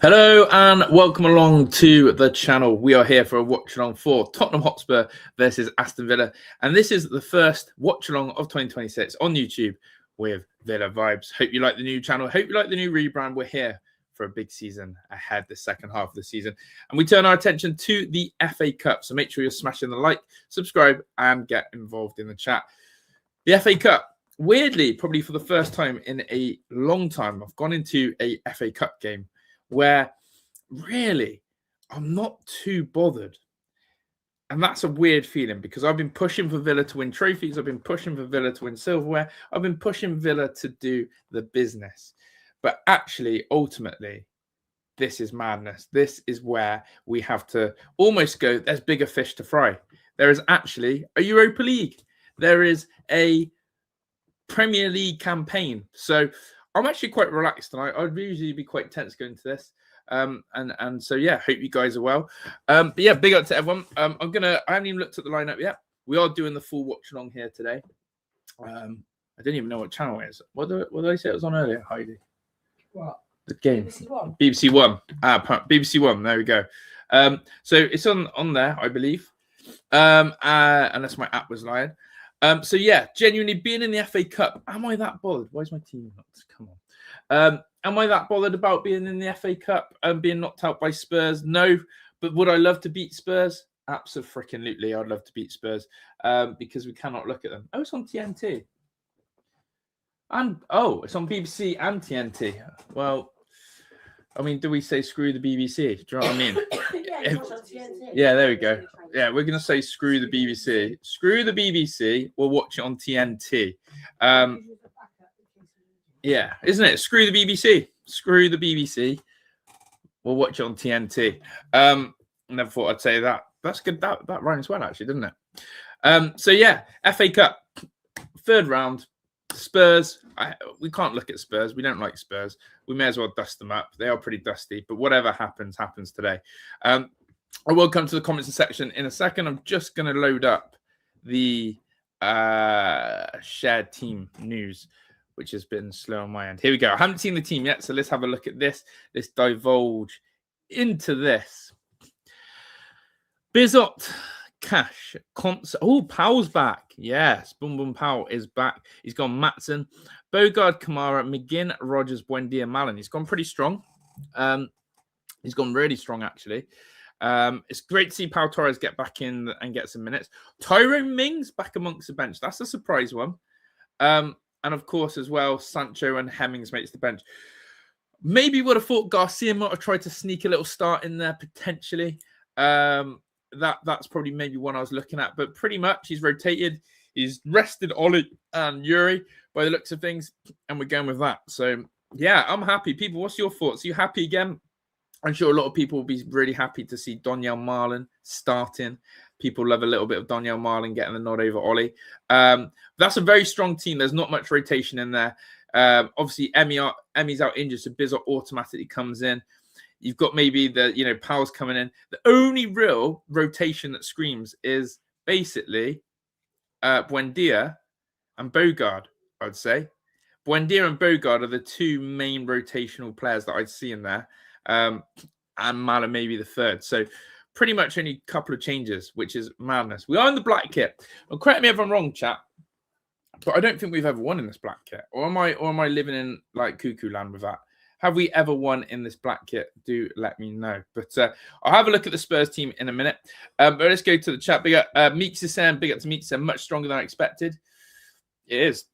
Hello and welcome along to the channel. We are here for a watch along for Tottenham Hotspur versus Aston Villa, and this is the first watch along of 2026 on YouTube with Villa Vibes. Hope you like the new channel. Hope you like the new rebrand. We're here for a big season ahead, the second half of the season, and we turn our attention to the FA Cup. So make sure you're smashing the like, subscribe, and get involved in the chat. The FA Cup. Weirdly, probably for the first time in a long time, I've gone into a FA Cup game where really I'm not too bothered. And that's a weird feeling because I've been pushing for Villa to win trophies. I've been pushing for Villa to win silverware. I've been pushing Villa to do the business. But actually, ultimately, this is madness. This is where we have to almost go, there's bigger fish to fry. There is actually a Europa League. There is a Premier League campaign. So I'm actually quite relaxed, and I'd usually be quite tense going to this. And so yeah, hope you guys are well. But yeah, big up to everyone. I haven't even looked at the lineup yet. We are doing the full watch along here today. I didn't even know what channel it is. What did I say it was on earlier, Heidi? What? The game. BBC One. BBC One. BBC One. There we go. So it's on there, I believe. Unless my app was lying. So yeah, genuinely being in the FA Cup, am I that bothered? Why is my team not? Come on. Am I that bothered about being in the FA Cup and being knocked out by Spurs? No. But would I love to beat Spurs? Absolutely. I'd love to beat Spurs because we cannot look at them. Oh, it's on TNT. It's on BBC and TNT. Well, I mean, do we say screw the BBC? Do you know what I mean? Yeah, there we go. Yeah, we're going to say screw the BBC. Screw the BBC. We'll watch it on TNT. Yeah, isn't it? Screw the BBC. Screw the BBC. We'll watch it on TNT. Never thought I'd say that. That's good. That rhymes well, actually, doesn't it? So yeah, FA Cup, third round. Spurs. We can't look at Spurs. We don't like Spurs. We may as well dust them up. They are pretty dusty, but whatever happens today. I will come to the comments section in a second. I'm just going to load up the shared team news, which has been slow on my end. Here we go. I haven't seen the team yet, so let's have a look at this. Let's divulge into this. Bizot, Cash, Powell's back. Yes, Boom Boom Powell is back. He's gone Matson, Bogard, Kamara, McGinn, Rogers, Buendia, Mallon. He's gone pretty strong. He's gone really strong, actually. It's great to see Pau Torres get back in and get some minutes. Tyrone Mings back amongst the bench. That's a surprise one. And of course, as well, Sancho and Hemmings makes the bench. Maybe would have thought Garcia might have tried to sneak a little start in there potentially. That's probably maybe one I was looking at, but pretty much he's rotated. He's rested Ollie and Yuri by the looks of things, and we're going with that. So yeah, I'm happy. People, what's your thoughts? Are you happy again? I'm sure a lot of people will be really happy to see Donyell Marlin starting. People love a little bit of Donyell Marlin getting the nod over Ollie. That's a very strong team. There's not much rotation in there. Obviously, Emmy's out injured, so Bizot automatically comes in. You've got maybe Powell's coming in. The only real rotation that screams is basically Buendia and Bogard, I'd say. Buendia and Bogard are the two main rotational players that I'd see in there. And Mala maybe the third. So pretty much only a couple of changes, which is madness. We are in the black kit. Well, correct me if I'm wrong, chat, but I don't think we've ever won in this black kit. Or am I living in like cuckoo land with that? Have we ever won in this black kit? Do let me know. But I'll have a look at the Spurs team in a minute. But let's go to the chat. Big up Meeks is saying, big up to Meeks, saying much stronger than I expected. It is.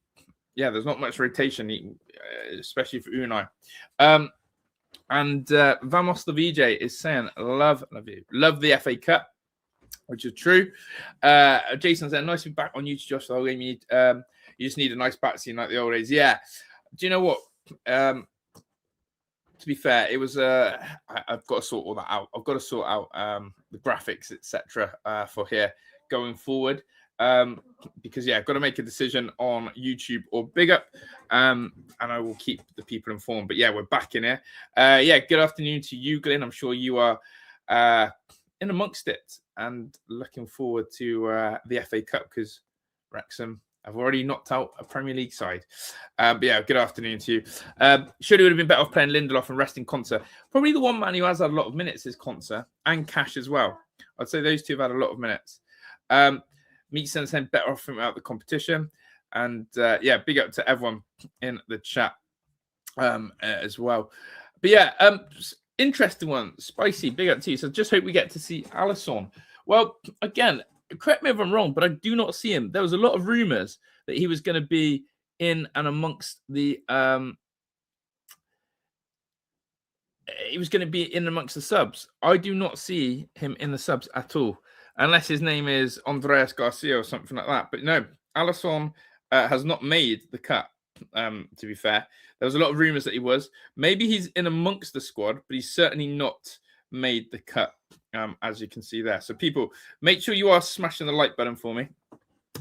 Yeah, there's not much rotation, especially for Unai. And Vamos the VJ is saying, love you. Love the FA Cup, which is true. Jason said, nice to be back on YouTube, Josh. The whole game you just need a nice back scene like the old days. Yeah. Do you know what? To be fair, it was I've got to sort all that out. I've got to sort out the graphics, etc. For here going forward. Because yeah, I've got to make a decision on YouTube or Big Up, and I will keep the people informed. But yeah, we're back in here. Yeah, good afternoon to you, Glenn. I'm sure you are in amongst it and looking forward to the FA Cup because Wrexham I've already knocked out a Premier League side. But yeah, good afternoon to you. Surely would have been better off playing Lindelof and resting Konsa. Probably the one man who has had a lot of minutes is Konsa and Cash as well. I'd say those two have had a lot of minutes. Meatson saying better off from out the competition. And yeah, big up to everyone in the chat as well. But yeah, interesting one. Spicy, big up to you. So just hope we get to see Alisson. Well, again, correct me if I'm wrong, but I do not see him. There was a lot of rumours that he was going to be in and amongst the subs. I do not see him in the subs at all, unless his name is Andreas Garcia or something like that. But no, Alisson has not made the cut. To be fair, there was a lot of rumours that he was. Maybe he's in amongst the squad, but he's certainly not made the cut, as you can see there. So people, make sure you are smashing the like button for me.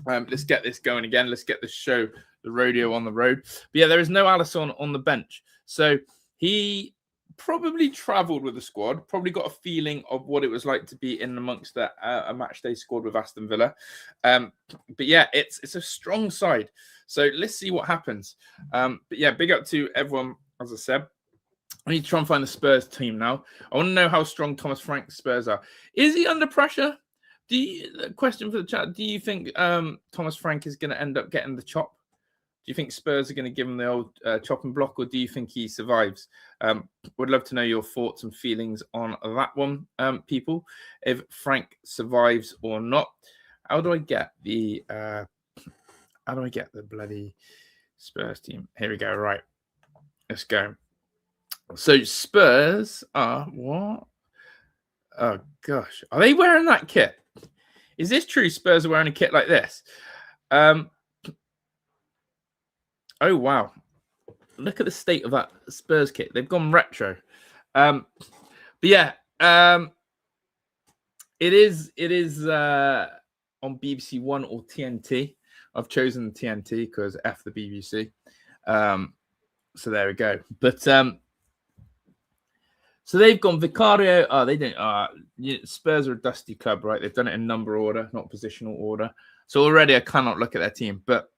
Let's get this going again. Let's get the show, the rodeo on the road. But yeah, there is no Alisson on the bench. So he probably travelled with the squad, probably got a feeling of what it was like to be in amongst a match day squad with Aston Villa. But yeah, it's a strong side. So let's see what happens. But yeah, big up to everyone, as I said. I need to try and find the Spurs team now. I want to know how strong Thomas Frank's Spurs are. Is he under pressure? Question for the chat. Do you think Thomas Frank is going to end up getting the chop? Do you think Spurs are going to give him the old chop and block, or do you think he survives? Would love to know your thoughts and feelings on that one, people. If Frank survives or not. How do I get the bloody Spurs team? Here we go. Right, let's go. So Spurs are what? Oh gosh, are they wearing that kit? Is this true? Spurs are wearing a kit like this? Oh wow! Look at the state of that Spurs kit. They've gone retro. But yeah, it is on BBC One or TNT. I've chosen TNT because F the BBC. So there we go. But so they've gone Vicario. Oh, they didn't. Spurs are a dusty club, right? They've done it in number order, not positional order. So already I cannot look at their team. But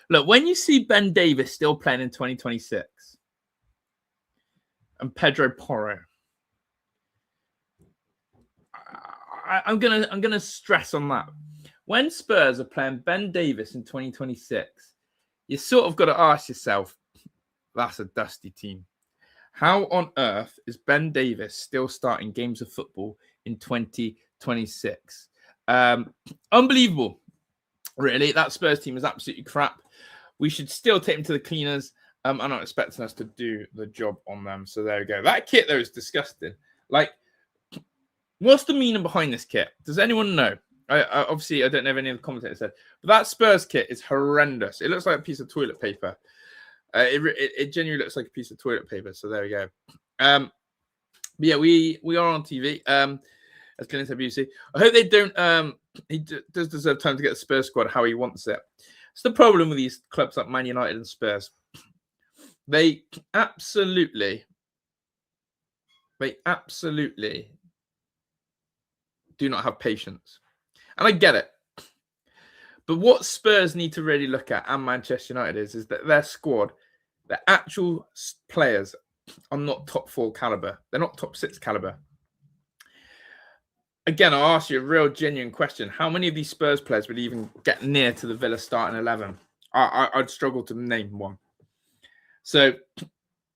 look, when you see Ben Davies still playing in 2026 and Pedro Porro, I'm gonna stress on that. When Spurs are playing Ben Davies in 2026, you sort of got to ask yourself, that's a dusty team. How on earth is Ben Davies still starting games of football in 2026? Unbelievable. Really, that Spurs team is absolutely crap. We should still take them to the cleaners. I'm not expecting us to do the job on them. So there we go. That kit, though, is disgusting. Like, what's the meaning behind this kit? Does anyone know? Obviously, I don't know if any of the commentators said, but that Spurs kit is horrendous. It looks like a piece of toilet paper. It genuinely looks like a piece of toilet paper. So there we go. But yeah, we are on TV. As Glenn said, BBC. I hope they don't. He does deserve time to get the Spurs squad how he wants it. It's the problem with these clubs like Man United and Spurs. They absolutely do not have patience. And I get it. But what Spurs need to really look at, and Manchester United, is that their squad, the actual players, are not top 4 caliber. They're not top 6 caliber. Again, I'll ask you a real genuine question. How many of these Spurs players would even get near to the Villa starting 11? I'd struggle to name one. So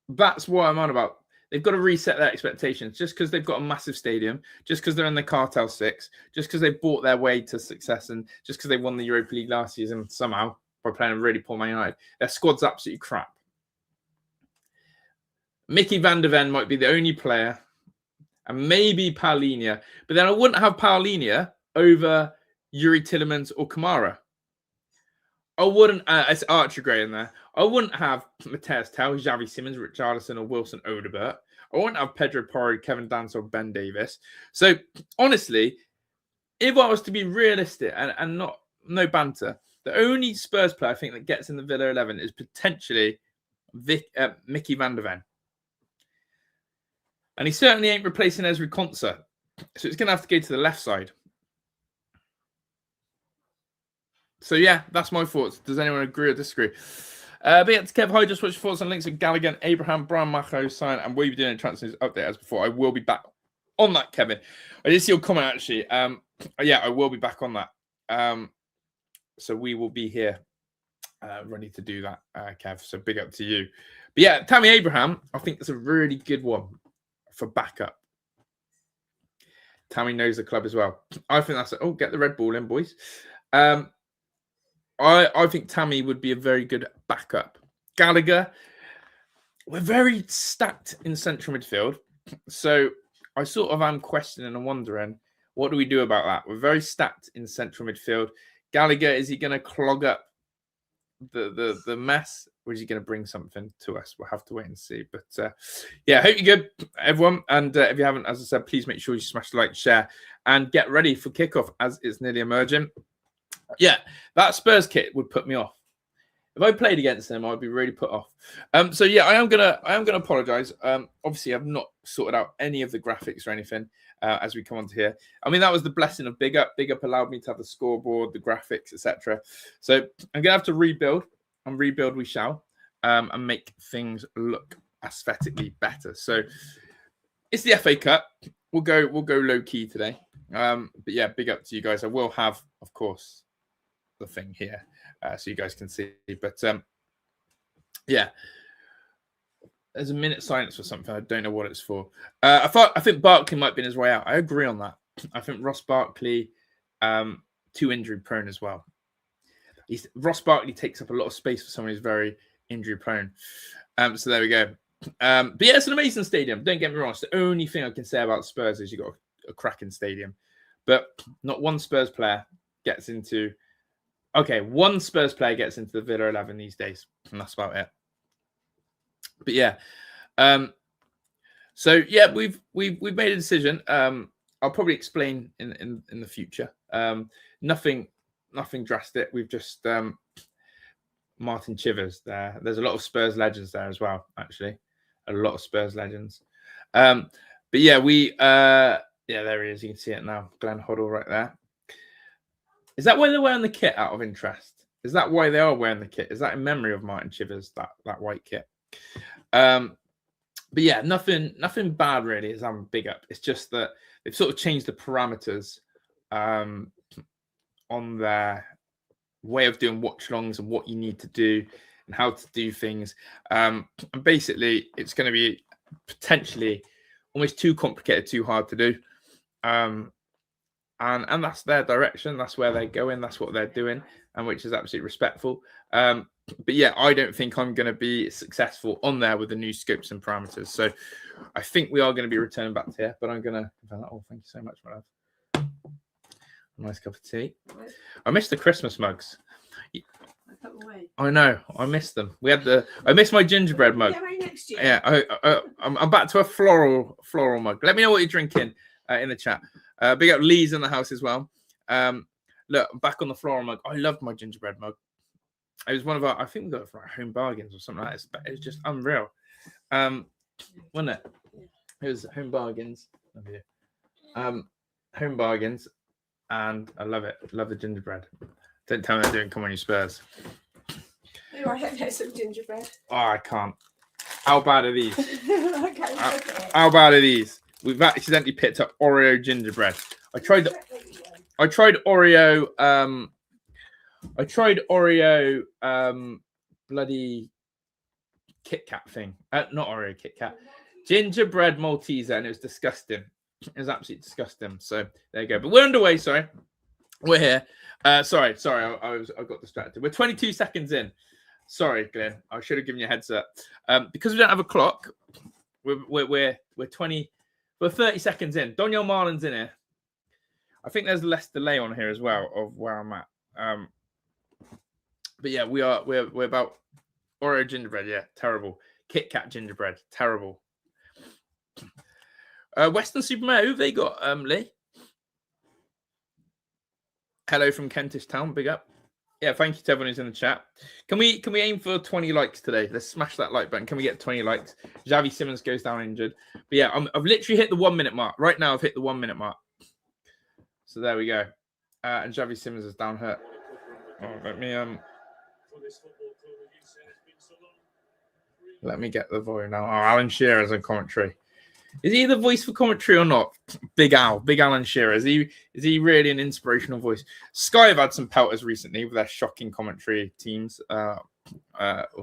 that's what I'm on about. They've got to reset their expectations. Just because they've got a massive stadium, just because they're in the Cartel 6, just because they've bought their way to success, and just because they won the Europa League last season somehow by playing a really poor Man United, their squad's absolutely crap. Mickey van der Ven might be the only player, and maybe Paulinho, but then I wouldn't have Paulinho over Yuri Tillemans or Kamara. I wouldn't, it's Archer Gray in there. I wouldn't have Mateus Tel, Xavi Simons, Richarlison, or Wilson Odobert. I wouldn't have Pedro Porro, Kevin Danso, or Ben Davies. So, honestly, if I was to be realistic and no banter, the only Spurs player I think that gets in the Villa 11 is potentially Mickey van der Ven. And he certainly ain't replacing Ezri Konsa. So it's going to have to go to the left side. So yeah, that's my thoughts. Does anyone agree or disagree? But yeah, Kev, hi, just what's your thoughts on links with Gallagher, Abraham, Brian Macho, sign, and will you be doing a transfer update as before? I will be back on that, Kevin. I did see your comment actually. Yeah, I will be back on that. So we will be here ready to do that, Kev. So big up to you. But yeah, Tammy Abraham, I think that's a really good one for backup. Tammy knows the club as well. I think that's get the red ball in, boys. I think Tammy would be a very good backup. Gallagher, we're very stacked in central midfield. So I sort of am questioning and wondering, what do we do about that? We're very stacked in central midfield. Gallagher, is he going to clog up the mess, or is he going to bring something to us? We'll have to wait and see. But yeah, hope you're good, everyone. And if you haven't, as I said, please make sure you smash the like, share, and get ready for kickoff as it's nearly emerging. Yeah, that Spurs kit would put me off. If I played against them, I'd be really put off. So yeah, I am gonna apologise. Obviously, I've not sorted out any of the graphics or anything as we come on to here. I mean, that was the blessing of Big Up. Big Up allowed me to have the scoreboard, the graphics, etc. So I'm gonna have to rebuild, and rebuild we shall, and make things look aesthetically better. So it's the FA Cup. We'll go low key today. But yeah, big up to you guys. I will have, of course, the thing here so you guys can see. But yeah, there's a minute silence for something. I don't know what it's for. I think Barkley might be in his way out. I agree on that. I think Ross Barkley, too injury prone as well. Ross Barkley takes up a lot of space for someone who's very injury prone. So there we go. But yeah, it's an amazing stadium. Don't get me wrong. It's the only thing I can say about Spurs is you've got a cracking stadium. But not one Spurs player gets into... Okay, one Spurs player gets into the Villa 11 these days. And that's about it. But yeah. So yeah, we've made a decision. I'll probably explain in the future. Nothing drastic. We've just... Martin Chivers there. There's a lot of Spurs legends there as well, actually. A lot of Spurs legends. But yeah, yeah, there he is. You can see it now. Glenn Hoddle right there. Is that why they're wearing the kit out of interest? Is that why they are wearing the kit? Is that in memory of Martin Chivers, that white kit? But yeah, nothing bad really as I'm big up. It's just that they've sort of changed the parameters on their way of doing watch-alongs and what you need to do and how to do things. And basically, it's going to be potentially almost too complicated, too hard to do. And that's their direction. That's where they're going. That's what they're doing, and which is absolutely respectful. But yeah, I don't think I'm going to be successful on there with the new scopes and parameters. So I think we are going to be returning back to here, but I'm going to... Oh, thank you so much, my love. Nice cup of tea. I missed the Christmas mugs. I know. I missed them. I missed my gingerbread mug. Next year. Yeah. I'm back to a floral mug. Let me know what you're drinking in the chat. Big up Lee's in the house as well. Look, I'm back on the floral mug. I loved my gingerbread mug. It was one of our... I think we got it from Home Bargains or something like that. It was just unreal. Wasn't it? It was Home Bargains. Home Bargains. And I love it. Love the gingerbread. Don't tell me they're doing Come On You Spurs. Oh, I hope there's some gingerbread. Oh, I can't. How bad are these? How bad are these? We've accidentally picked up Oreo gingerbread. I tried Oreo. I tried Oreo. Bloody Kit Kat thing. Not Oreo Kit Kat. Gingerbread Malteser, and it was disgusting. It was absolutely disgusting. So there you go. But we're underway. Sorry, we're here. Sorry. I got distracted. We're 22 seconds in. Sorry, Glenn. I should have given you a heads up. Because we don't have a clock. We're 30 seconds in. Doniel Marlin's in here. I think there's less delay on here as well of where I'm at. But yeah, we're about Oreo gingerbread. Yeah, terrible. Kit Kat gingerbread, terrible. Western Supermare, who have they got, Lee? Hello from Kentish Town, big up. Yeah, thank you to everyone who's in the chat. Can we aim for 20 likes today? Let's smash that like button. Can we get 20 likes? Xavi Simons goes down injured. But yeah, I've literally hit the 1 minute mark. Right now, I've hit the 1 minute mark. So there we go. And Xavi Simons is down hurt. Let me get the volume now. Oh, Alan Shearer's on commentary. Is he the voice for commentary or not? Big Alan Shearer. Is he really an inspirational voice? Sky have had some pelters recently with their shocking commentary teams, or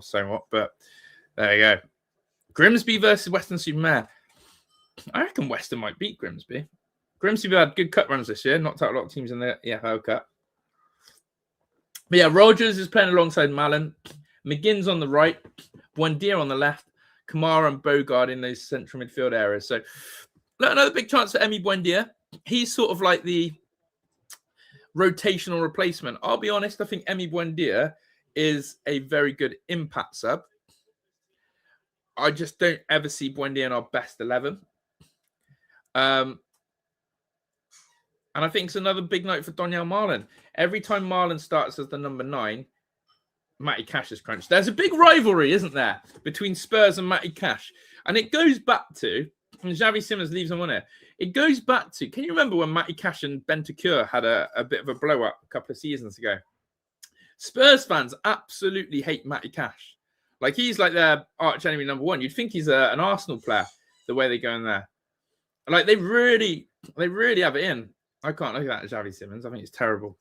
so what. But there you go. Grimsby versus Western-super-Mare. I reckon Western might beat Grimsby. Grimsby had good cut runs this year, knocked out a lot of teams in the EFL Cup. But yeah, Rogers is playing alongside Mallon. McGinn's on the right, Buendia on the left, Kamara and Bogard in those central midfield areas. So another big chance for Emi Buendia. He's sort of like the rotational replacement. I'll be honest, I think Emi Buendia is a very good impact sub. I just don't ever see Buendia in our best 11. And I think it's another big night for Donyell Marlon. Every time Marlon starts as the number 9, Matty Cash is crunched. There's a big rivalry, isn't there, between Spurs and Matty Cash? And it goes back to, and Xavi Simons leaves him on it, it goes back to, can you remember when Matty Cash and Bentancur had a bit of a blow-up a couple of seasons ago? Spurs fans absolutely hate Matty Cash. Like, he's like their arch enemy number 1. You'd think he's an Arsenal player, the way they go in there. Like, they really have it in. I can't look at that Xavi Simons. I think it's terrible.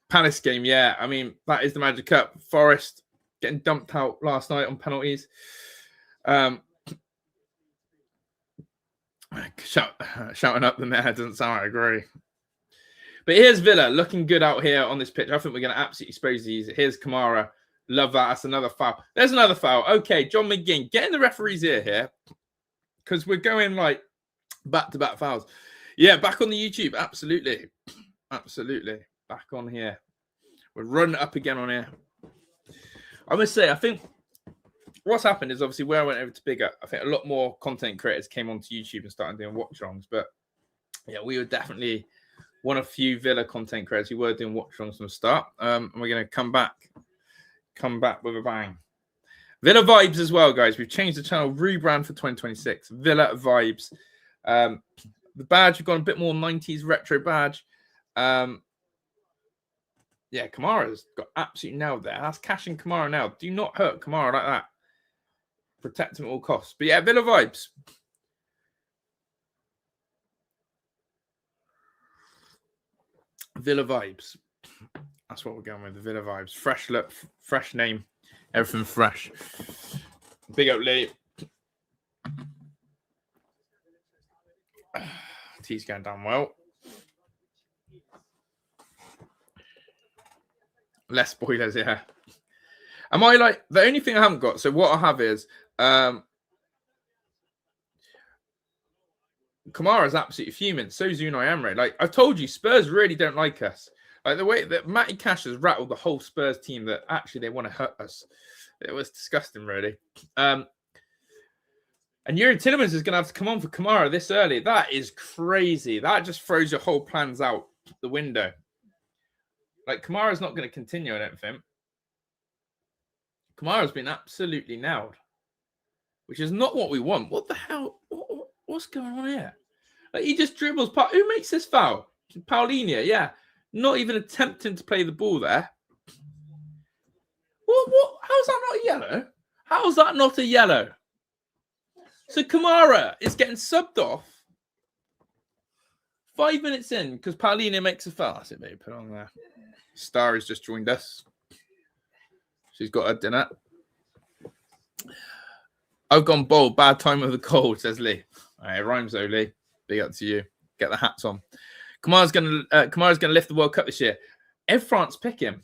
Palace game, yeah. I mean, that is the Magic Cup. Forest getting dumped out last night on penalties. Shouting up the mayor doesn't sound like I agree. But here's Villa looking good out here on this pitch. I think we're going to absolutely expose these. Here's Kamara. Love that. That's another foul. There's another foul. Okay, John McGinn, get in the referee's ear here, because we're going like back-to-back fouls. Yeah, back on the YouTube. Absolutely. Back on here. We're running up again on here. I must say, I think what's happened is obviously where I went over to Bigger, I think a lot more content creators came onto YouTube and started doing watch-alongs. But yeah, we were definitely one of few Villa content creators who were doing watch-alongs from the start. And we're going to come back with a bang. Villa vibes as well, guys. We've changed the channel, rebrand for 2026. Villa vibes. The badge, we've got a bit more 90s retro badge. Yeah, Kamara's got absolutely nailed there. That's cashing Kamara now. Do not hurt Kamara like that. Protect him at all costs. But yeah, Villa vibes. Villa vibes. That's what we're going with, the Villa vibes. Fresh look, fresh name, everything fresh. Big up, Lee. Tea's going down well. Less spoilers, yeah. Am I like, the only thing I haven't got, so what I have is, Kamara's absolutely fuming. So is Unai Emery. Like, I've told you, Spurs really don't like us. Like, the way that Matty Cash has rattled the whole Spurs team that actually they want to hurt us. It was disgusting, really. And Yuri Tillemans is going to have to come on for Kamara this early. That is crazy. That just throws your whole plans out the window. Like, Kamara's not going to continue, I don't think. Kamara's been absolutely nailed, which is not what we want. What the hell? What's going on here? Like, he just dribbles. Who makes this foul? Paulinho, yeah. Not even attempting to play the ball there. What? How's that not a yellow? How's that not a yellow? So Kamara is getting subbed off 5 minutes in because Paulinho makes a foul. That's it, babe. Put it on there. Star has just joined us. She's got her dinner. I've gone bold. Bad time of the cold, says Lee. All right, it rhymes though, Lee. Big up to you. Get the hats on. Kamara's gonna lift the World Cup this year. If France pick him,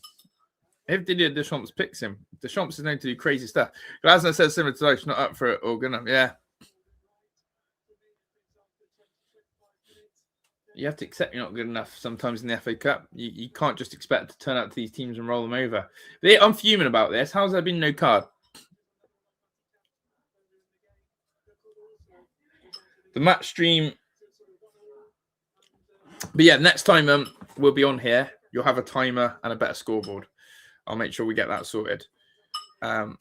if Didier Deschamps picks him, Deschamps is known to do crazy stuff. Glasner says similar to Loach, not up for it or good enough. Yeah. You have to accept you're not good enough sometimes in the FA Cup. You can't just expect to turn out to these teams and roll them over. I'm fuming about this. How's there been no card? The match stream. But yeah, next time we'll be on here. You'll have a timer and a better scoreboard. I'll make sure we get that sorted. So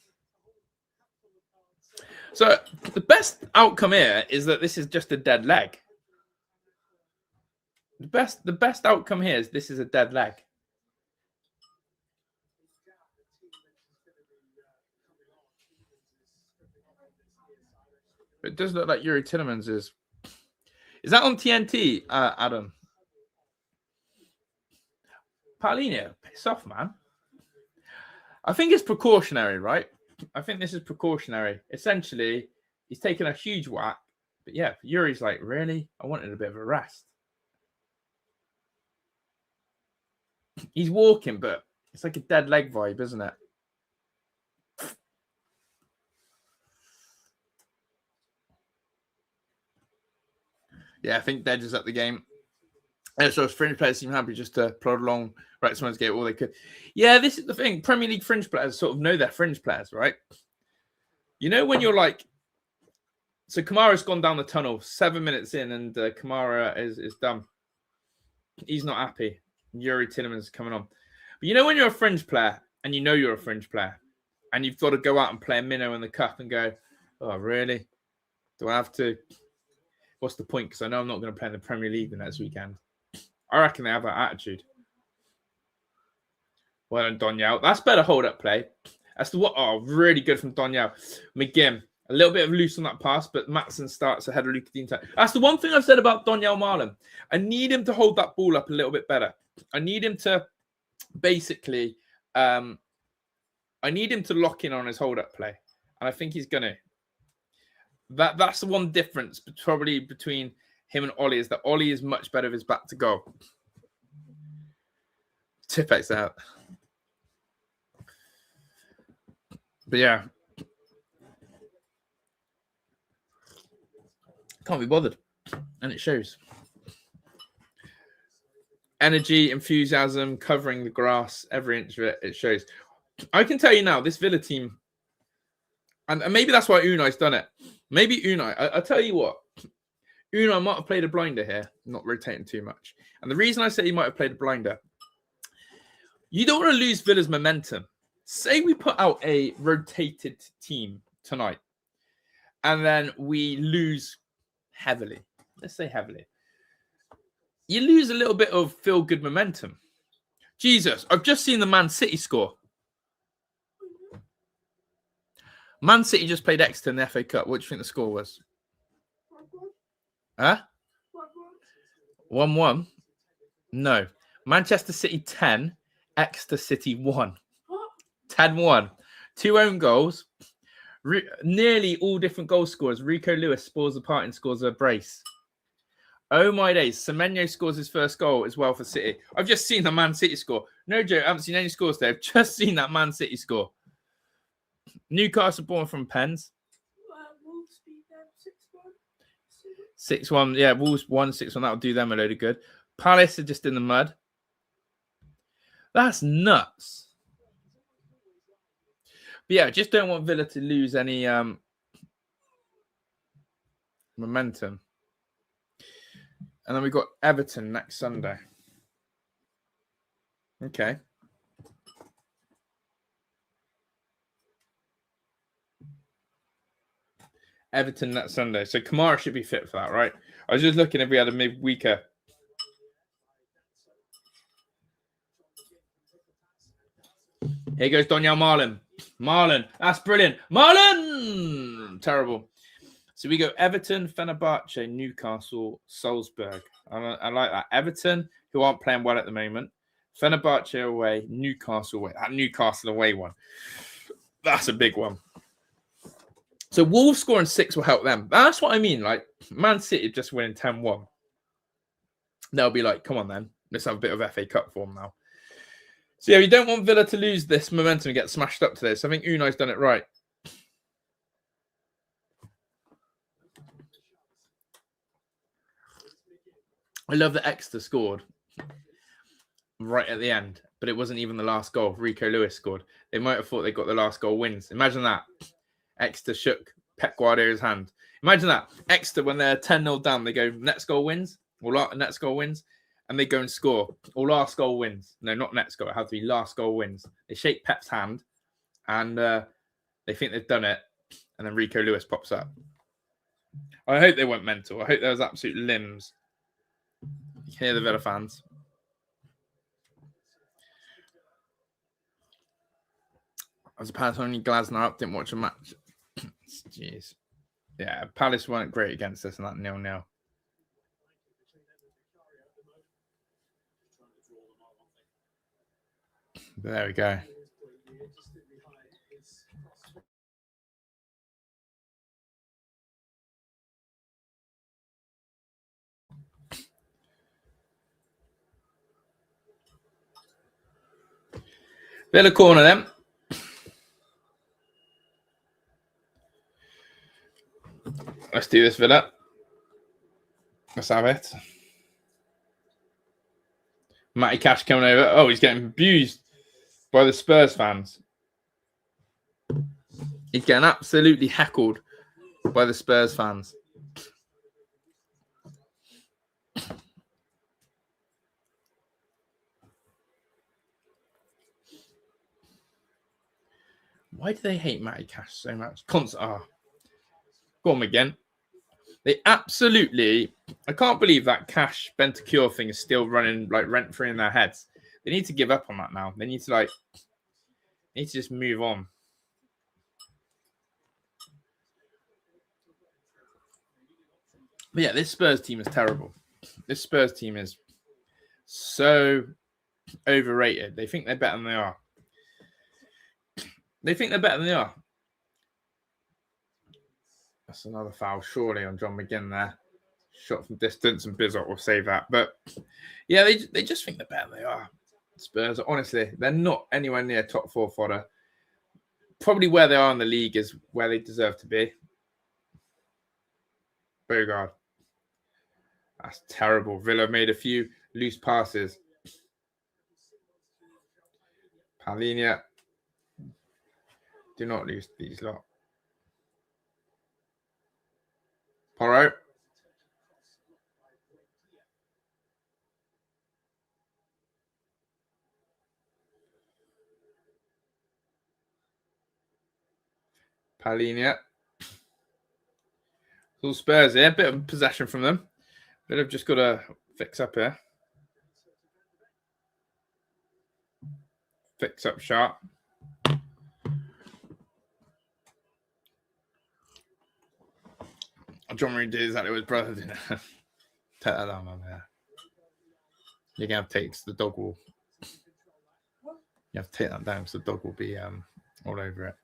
the best outcome here is that this is just a dead leg. The best outcome here is this is a dead leg. It does look like Yuri Tillemans is. Is that on TNT, Adam? Paulinho, piss off, man. I think it's precautionary, right? I think this is precautionary. Essentially, he's taken a huge whack. But yeah, Yuri's like, really? I wanted a bit of a rest. He's walking, but it's like a dead leg vibe, isn't it? Yeah, I think Dedge is at the game. And so fringe players seem happy just to plod along, right? Someone's get all they could. Yeah, this is the thing. Premier League fringe players sort of know their fringe players, right? You know when you're like, so Kamara's gone down the tunnel 7 minutes in, and Kamara is done. He's not happy. Yuri Tillemans coming on. But you know when you're a fringe player, and you know you're a fringe player, and you've got to go out and play a minnow in the cup and go, oh, really? Do I have to? What's the point? Because I know I'm not going to play in the Premier League the next weekend. I reckon they have that attitude. Well done, Donyell. That's better hold-up play. That's the what? Oh, really good from Donyell. McGinn, a little bit of loose on that pass, but Maatsen starts ahead of Luka Dean. That's the one thing I've said about Donyell Marlon. I need him to hold that ball up a little bit better. I need him to basically, I need him to lock in on his hold-up play. And I think he's going to. That's the one difference probably between him and Ollie, is that Ollie is much better with his back to goal. Tipex out. But yeah. Can't be bothered. And it shows. Energy, enthusiasm, covering the grass, every inch of it, it shows. I can tell you now, this Villa team, and maybe that's why Unai's done it. Maybe Unai, I'll tell you what, Unai might have played a blinder here, not rotating too much. And the reason I say he might have played a blinder, you don't want to lose Villa's momentum. Say we put out a rotated team tonight, and then we lose heavily. Let's say heavily. You lose a little bit of feel-good momentum. Jesus, I've just seen the Man City score. Man City just played Exeter in the FA Cup. What do you think the score was? Huh? 1-1? No. Manchester City 10, Exeter City 1. 10-1. 2 own goals. Nearly all different goal scorers. Rico Lewis scores a part and scores a brace. Oh my days. Semenyo scores his first goal as well for City. I've just seen the Man City score. No joke, I haven't seen any scores there. I've just seen that Man City score. Newcastle born from pens. Wolves beat them 6-1. Yeah, Wolves 1-6-1. That'll do them a load of good. Palace are just in the mud. That's nuts. But yeah, just don't want Villa to lose any momentum. And then we've got Everton next Sunday. Okay. Everton that Sunday. So Kamara should be fit for that, right? I was just looking if we had a midweeker. Here goes Donyell Marlon. Marlon. That's brilliant. Marlon! Terrible. So we go Everton, Fenerbahce, Newcastle, Salzburg. I like that. Everton, who aren't playing well at the moment. Fenerbahce away, Newcastle away. That Newcastle away one. That's a big one. So Wolves scoring 6 will help them. That's what I mean. Like, Man City just winning 10-1. They'll be like, come on then. Let's have a bit of FA Cup form now. So yeah, we don't want Villa to lose this momentum and get smashed up today. So I think Unai's done it right. I love that Exeter scored right at the end, but it wasn't even the last goal. Rico Lewis scored. They might have thought they got the last goal wins. Imagine that. Exeter shook Pep Guardiola's hand. Imagine that. Exeter, when they're 10-0 down, they go, next goal wins, or next goal wins, and they go and score. Or last goal wins. No, not next goal. It has to be last goal wins. They shake Pep's hand, and they think they've done it, and then Rico Lewis pops up. I hope they went mental. I hope there was absolute limbs. You can hear the Villa fans. I was apparently only Glasner up, didn't watch a match. Jeez. Yeah, Palace weren't great against us in that 0-0. There we go. Villa corner then. Let's do this, Villa. Let's have it. Matty Cash coming over. Oh, he's getting abused by the Spurs fans. He's getting absolutely heckled by the Spurs fans. Why do they hate Matty Cash so much? Go on again. They absolutely... I can't believe that Cash Bentancur thing is still running like rent-free in their heads. They need to give up on that now. They need to just move on. But yeah, this Spurs team is terrible. This Spurs team is so overrated. They think they're better than they are. They think they're better than they are. That's another foul, surely, on John McGinn there. Shot from distance, and Bizzot will save that. But yeah, they just think they're better than they are. Spurs, honestly, they're not anywhere near top 4 fodder. Probably where they are in the league is where they deserve to be. Bogard. That's terrible. Villa made a few loose passes. Palhinha. Do not lose these lot. Porro. Palhinha. All Spurs here. Bit of possession from them. But they've just got to fix up here. Fix up sharp. John Marie did exactly what his brother did. Take that down, man. You're going to have to take the dog will. You have to take that down because the dog will be all over it.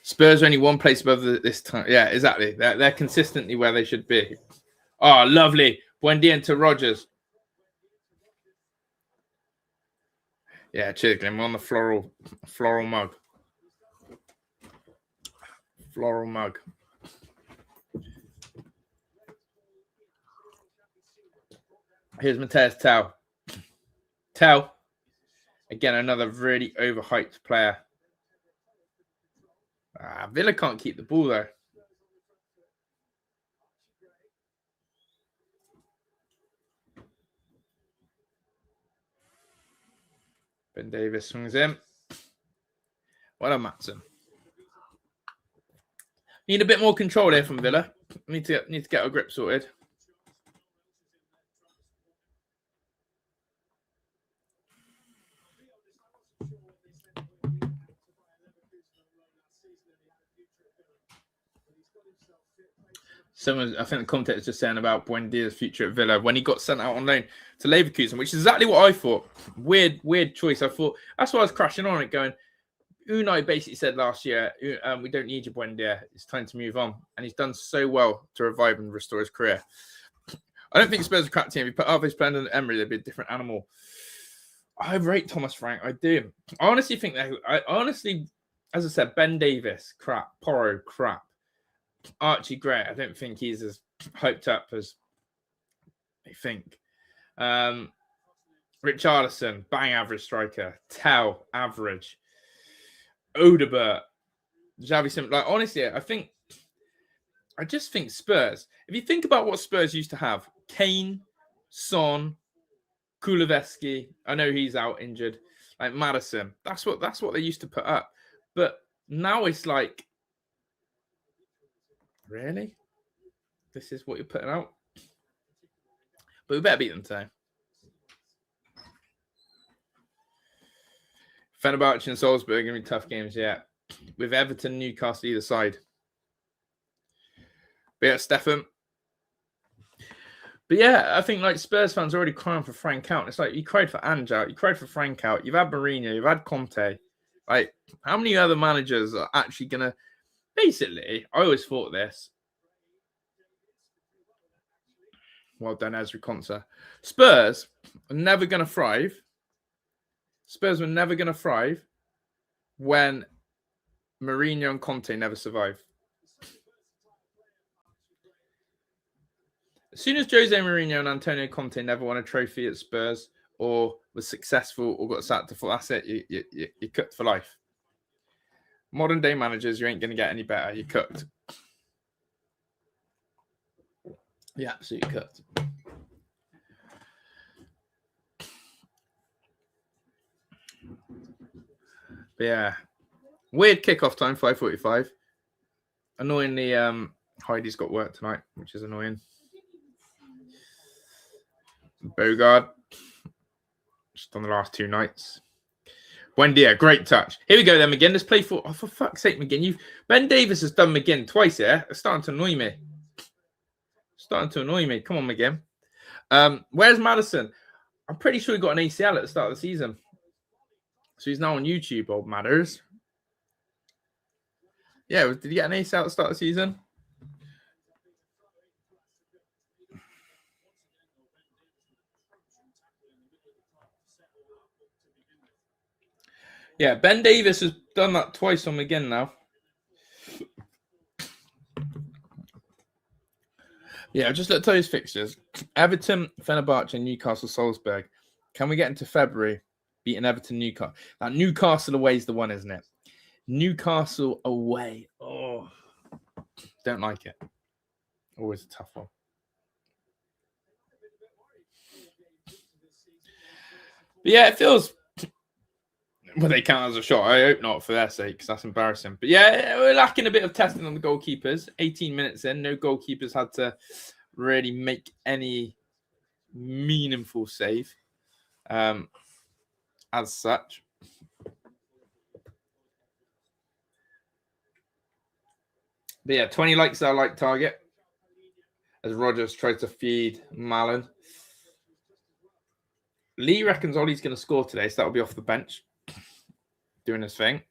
Spurs are only one place above this time. Yeah, exactly. They're consistently where they should be. Oh, lovely. Buendia into Rogers. Yeah, cheers, Glenn. We're on the floral mug. Floral mug. Here's Mateus Tau. Tau. Again, another really overhyped player. Villa can't keep the ball, though. Ben Davis swings in. Well done, Matson. Need a bit more control here from Villa. Need to get our grip sorted. I think the commentator is just saying about Buendia's future at Villa when he got sent out on loan to Leverkusen, which is exactly what I thought. Weird choice. I thought that's why I was crashing on it, going. Unai basically said last year, we don't need you, Buendia. It's time to move on. And he's done so well to revive and restore his career. I don't think Spurs are a crap team. If you put Alves playing under Emery, they'd be a different animal. I rate Thomas Frank. I do. I honestly think as I said, Ben Davis, crap. Porro, crap. Archie Gray, I don't think he's as hyped up as they think. Richarlison, bang average striker. Tell, average. Odebert, Xavi Simons. Like, honestly, I just think Spurs, if you think about what Spurs used to have, Kane, Son, Kulusevski, I know he's out injured, like Madison, that's what they used to put up. But now it's like, really? This is what you're putting out? But we better beat them today. Fenerbahce and Salzburg are going to be tough games, yeah. With Everton, Newcastle either side. But yeah, Stefan. But yeah, I think like Spurs fans are already crying for Frank out. It's like you cried for Ange out, you cried for Frank out. You've had Mourinho, you've had Conte. Like, how many other managers are actually gonna? Basically, I always thought this. Well done, Ezri Konsa. Spurs are never gonna thrive. Spurs were never gonna thrive when Mourinho and Conte never survive. As soon as Jose Mourinho and Antonio Conte never won a trophy at Spurs or was successful or got sacked, that's it. You're cooked for life. Modern day managers, you ain't going to get any better. You're cooked. You're absolutely cooked. But yeah. Weird kickoff time, 5:45. Annoyingly, Heidi's got work tonight, which is annoying. Bogard. Just on the last two nights. Buendia, great touch. Here we go then, McGinn. Let's play for... Oh, for fuck's sake, McGinn. Ben Davis has done McGinn twice here. It's starting to annoy me. Come on, McGinn. Where's Madison? I'm pretty sure he got an ACL at the start of the season. So he's now on YouTube, old Matters. Yeah, did he get an ACL at the start of the season? Yeah, Ben Davis has done that twice on McGinn now. Yeah, just look at those fixtures. Everton, Fenerbahce, Newcastle, Salzburg. Can we get into February beating Everton, Newcastle? Now, Newcastle away is the one, isn't it? Newcastle away. Oh, don't like it. Always a tough one. But yeah, it feels... Well, they count as a shot. I hope not for their sake, because that's embarrassing. But yeah, we're lacking a bit of testing on the goalkeepers. 18 minutes in, no goalkeepers had to really make any meaningful save as such. But yeah, 20 likes our like target as Rodgers tries to feed Malin. Lee reckons Ollie's going to score today, so that'll be off the bench doing his thing.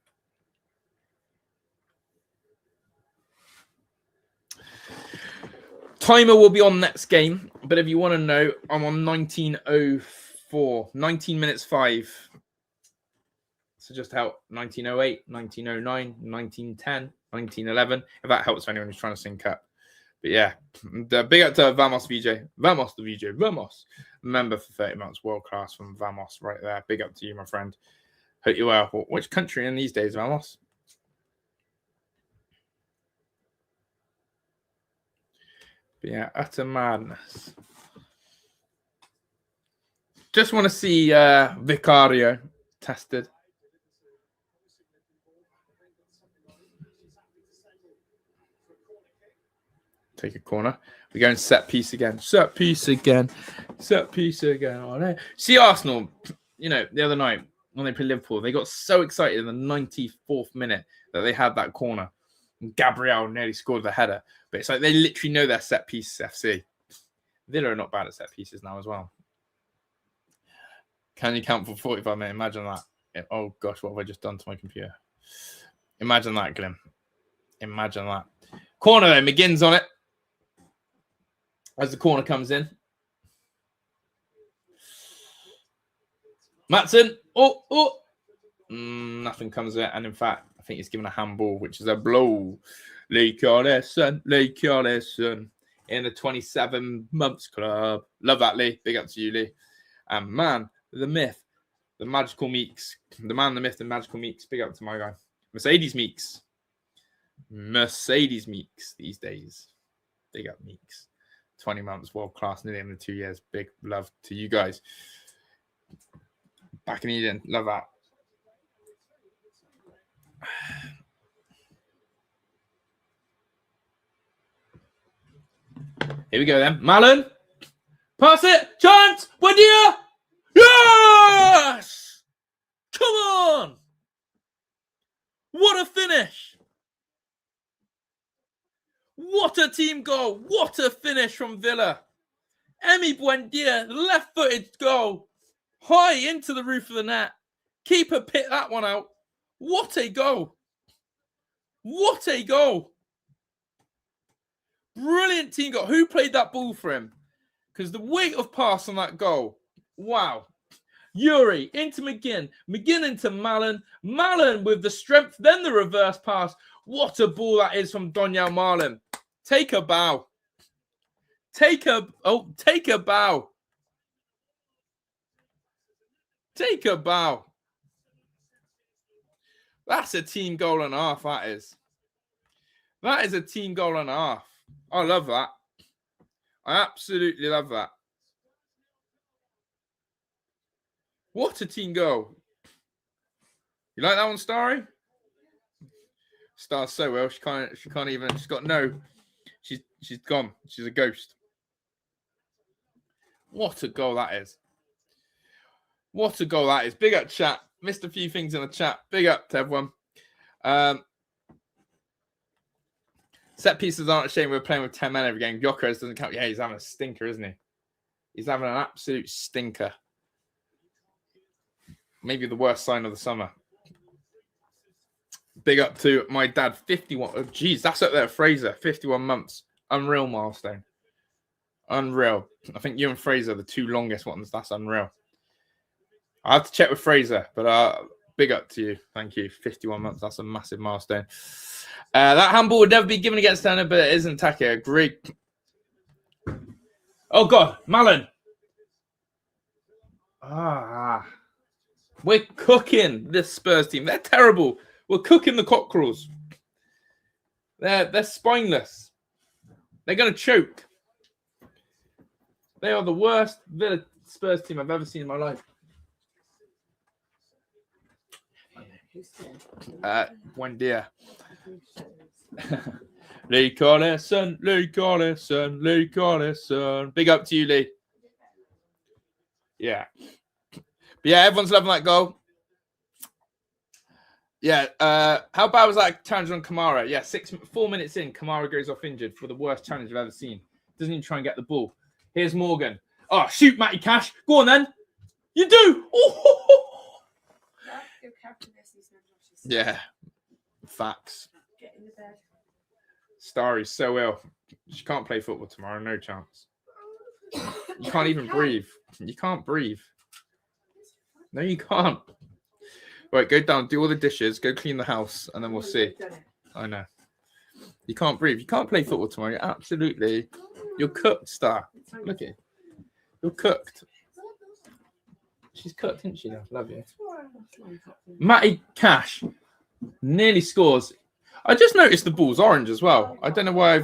Timer will be on next game, but if you want to know, I'm on 19:04, 19 minutes 5. So just help 19:08, 19:09, 19:10, 19:11. If that helps for anyone who's trying to sync up. But yeah, big up to Vamos VJ. Vamos the VJ. Vamos. Member for 30 months. World class from Vamos right there. Big up to you, my friend. Hope you're well. Which country in these days, Vamos? But yeah, utter madness. Just want to see Vicario tested. Take a corner. We're going set piece again. Set piece again. Oh, see Arsenal, the other night when they played Liverpool, they got so excited in the 94th minute that they had that corner. And Gabriel nearly scored the header. But it's like they literally know their set piece FC. Villa are not bad at set pieces now as well. Can you count for 45 minutes? Imagine that. Oh, gosh, what have I just done to my computer? Imagine that, Glenn. Imagine that. Corner, though. McGinn's on it. As the corner comes in. Matson. Nothing comes of it. And in fact, I think he's given a handball, which is a blow. Lee Carlson. In the 27 months club. Love that, Lee. Big up to you, Lee. And man, the myth, the magical Meeks. The man, the myth, the magical Meeks. Big up to my guy. Mercedes Meeks these days. Big up Meeks. 20 months, world class, nearly in the 2 years. Big love to you guys. Back in Eden. Love that. Here we go then. Malin. Pass it. Chance. Buendia. Yes! Come on. What a finish. What a team goal. What a finish from Villa. Emi Buendia, left-footed goal. High into the roof of the net. Keeper picked that one out. What a goal. What a goal. Brilliant team goal. Who played that ball for him? Because the weight of pass on that goal. Wow. Yuri into McGinn. McGinn into Malen. Malen with the strength, then the reverse pass. What a ball that is from Donyell Malen. Take a bow. Take a bow. Take a bow. That's a team goal and a half, that is. That is a team goal and a half. I love that. I absolutely love that. What a team goal. You like that one, Starry? Star's so well. She can't even, she's got no, she's gone. She's a ghost. What a goal that is. What a goal that is. Big up chat. Missed a few things in the chat. Big up to everyone. Set pieces aren't a shame. We're playing with 10 men every game. Gyökeres doesn't count. Yeah, he's having a stinker, isn't he? He's having an absolute stinker. Maybe the worst sign of the summer. Big up to my dad, 51. Oh, geez, that's up there, Fraser. 51 months. Unreal milestone. Unreal. I think you and Fraser are the two longest ones. That's unreal. I have to check with Fraser, but big up to you. Thank you. 51 months. That's a massive milestone. That handball would never be given against Turner, but it isn't Take. Agree. Oh, God. Malen. We're cooking this Spurs team. They're terrible. We're cooking the cockerels. They're spineless. They're going to choke. They are the worst Villa Spurs team I've ever seen in my life. Buendia. Lee Collison. Big up to you, Lee. Yeah. But yeah, everyone's loving that goal. Yeah. How bad was that challenge on Kamara? Yeah, 4 minutes in, Kamara goes off injured for the worst challenge I've ever seen. Doesn't even try and get the ball. Here's Morgan. Oh, shoot, Matty Cash. Go on then. You do. Oh. Yeah. Facts. Get in the bed. Starry's so ill. She can't play football tomorrow. No chance. You can't even breathe. You can't breathe. No, you can't. Right, go down, do all the dishes, go clean the house, and then we'll see. I know. You can't breathe. You can't play football tomorrow. You're absolutely... You're cooked, Star. Look at you. You're cooked. She's cooked, isn't she? Love you. Matty Cash nearly scores. I just noticed the ball's orange as well. I don't know why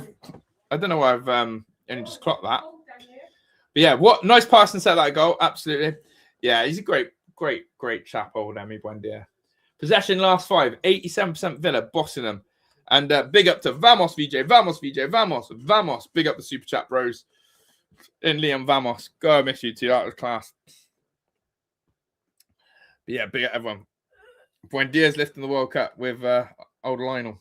I've only just clocked that. But yeah, what nice pass and set that goal. Absolutely. Yeah, he's a great chap, old Emi Buendia. Possession last 5, 87% Villa, bossing them. And big up to Vamos, VJ, Vamos. Big up the super chat bros. In Liam Vamos. Go, I miss you too. That was class. But yeah, big up everyone. Buendia's lifting the World Cup with old Lionel.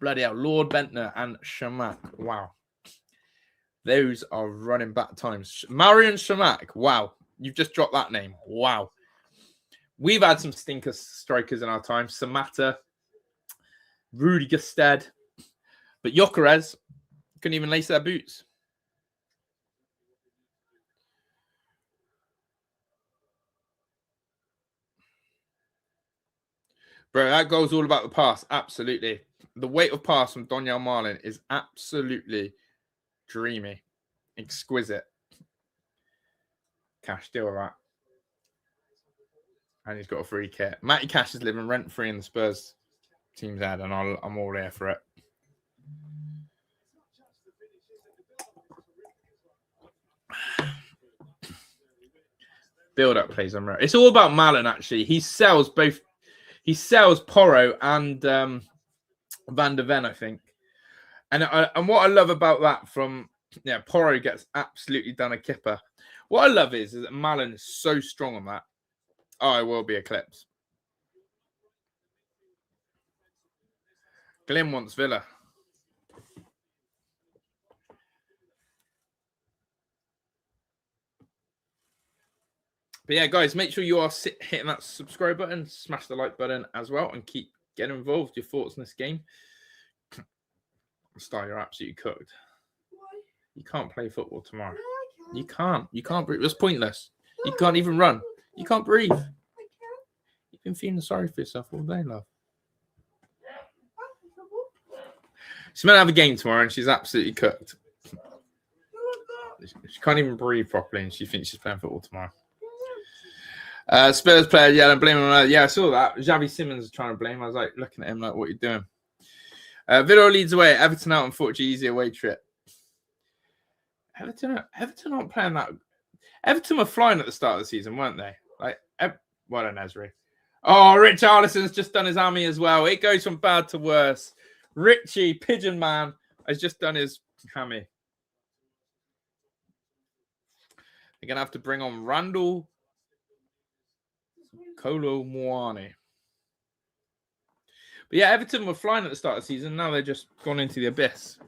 Bloody hell. Lord Bentner and Shamak. Wow. Those are running back times. Marion Shamak. Wow. You've just dropped that name. Wow. We've had some stinker strikers in our time. Samatta, Rudy Gusted. But Gyökeres couldn't even lace their boots. Bro, that goal's all about the pass. Absolutely. The weight of pass from Donyell Malen is absolutely dreamy. Exquisite. Cash, deal with that. And he's got a free kit. Matty Cash is living rent-free in the Spurs team's head, and I'm all there for it. Build-up plays unreal. It's all about Malen, actually. He sells both. He sells Porro and Van der Ven, I think. And what I love about that from... Yeah, Porro gets absolutely done a kipper. What I love is that Malen is so strong on that. Oh, it will be eclipsed. Glenn wants Villa. But yeah, guys, make sure you are hitting that subscribe button, smash the like button as well, and keep getting involved. Your thoughts on this game. Star, you're absolutely cooked. Why? You can't play football tomorrow. No, I can't. You can't. You can't breathe. It's pointless. You can't even run. You can't breathe. I can't. You've been feeling sorry for yourself all day, love. She's meant to have a game tomorrow, and she's absolutely cooked. She can't even breathe properly, and she thinks she's playing football tomorrow. Spurs player, yeah, I'm blaming him. Yeah, I saw that. Xavi Simons was trying to blame him. I was like looking at him like, what are you doing? Villa leads away. Everton out, unfortunately, easy away trip. Everton aren't playing that. Everton were flying at the start of the season, weren't they? Like, well done, Esri. Oh, Richarlison's just done his hammy as well. It goes from bad to worse. Richie, Pigeon Man, has just done his hammy. They're going to have to bring on Randall Kolo Muani. But yeah, Everton were flying at the start of the season. Now they're just gone into the abyss.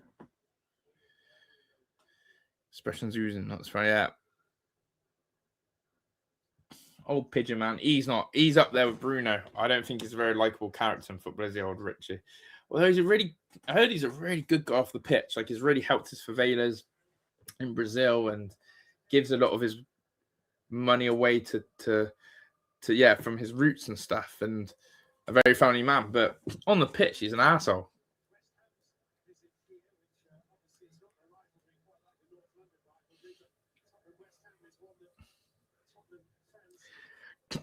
Expressions using, that's right, yeah. Old Pigeon Man. He's not. He's up there with Bruno. I don't think he's a very likable character in football, is the old Richie. Although I heard he's a really good guy off the pitch. Like, he's really helped his favelas in Brazil and gives a lot of his money away to from his roots and stuff, and a very family man. But on the pitch, he's an asshole.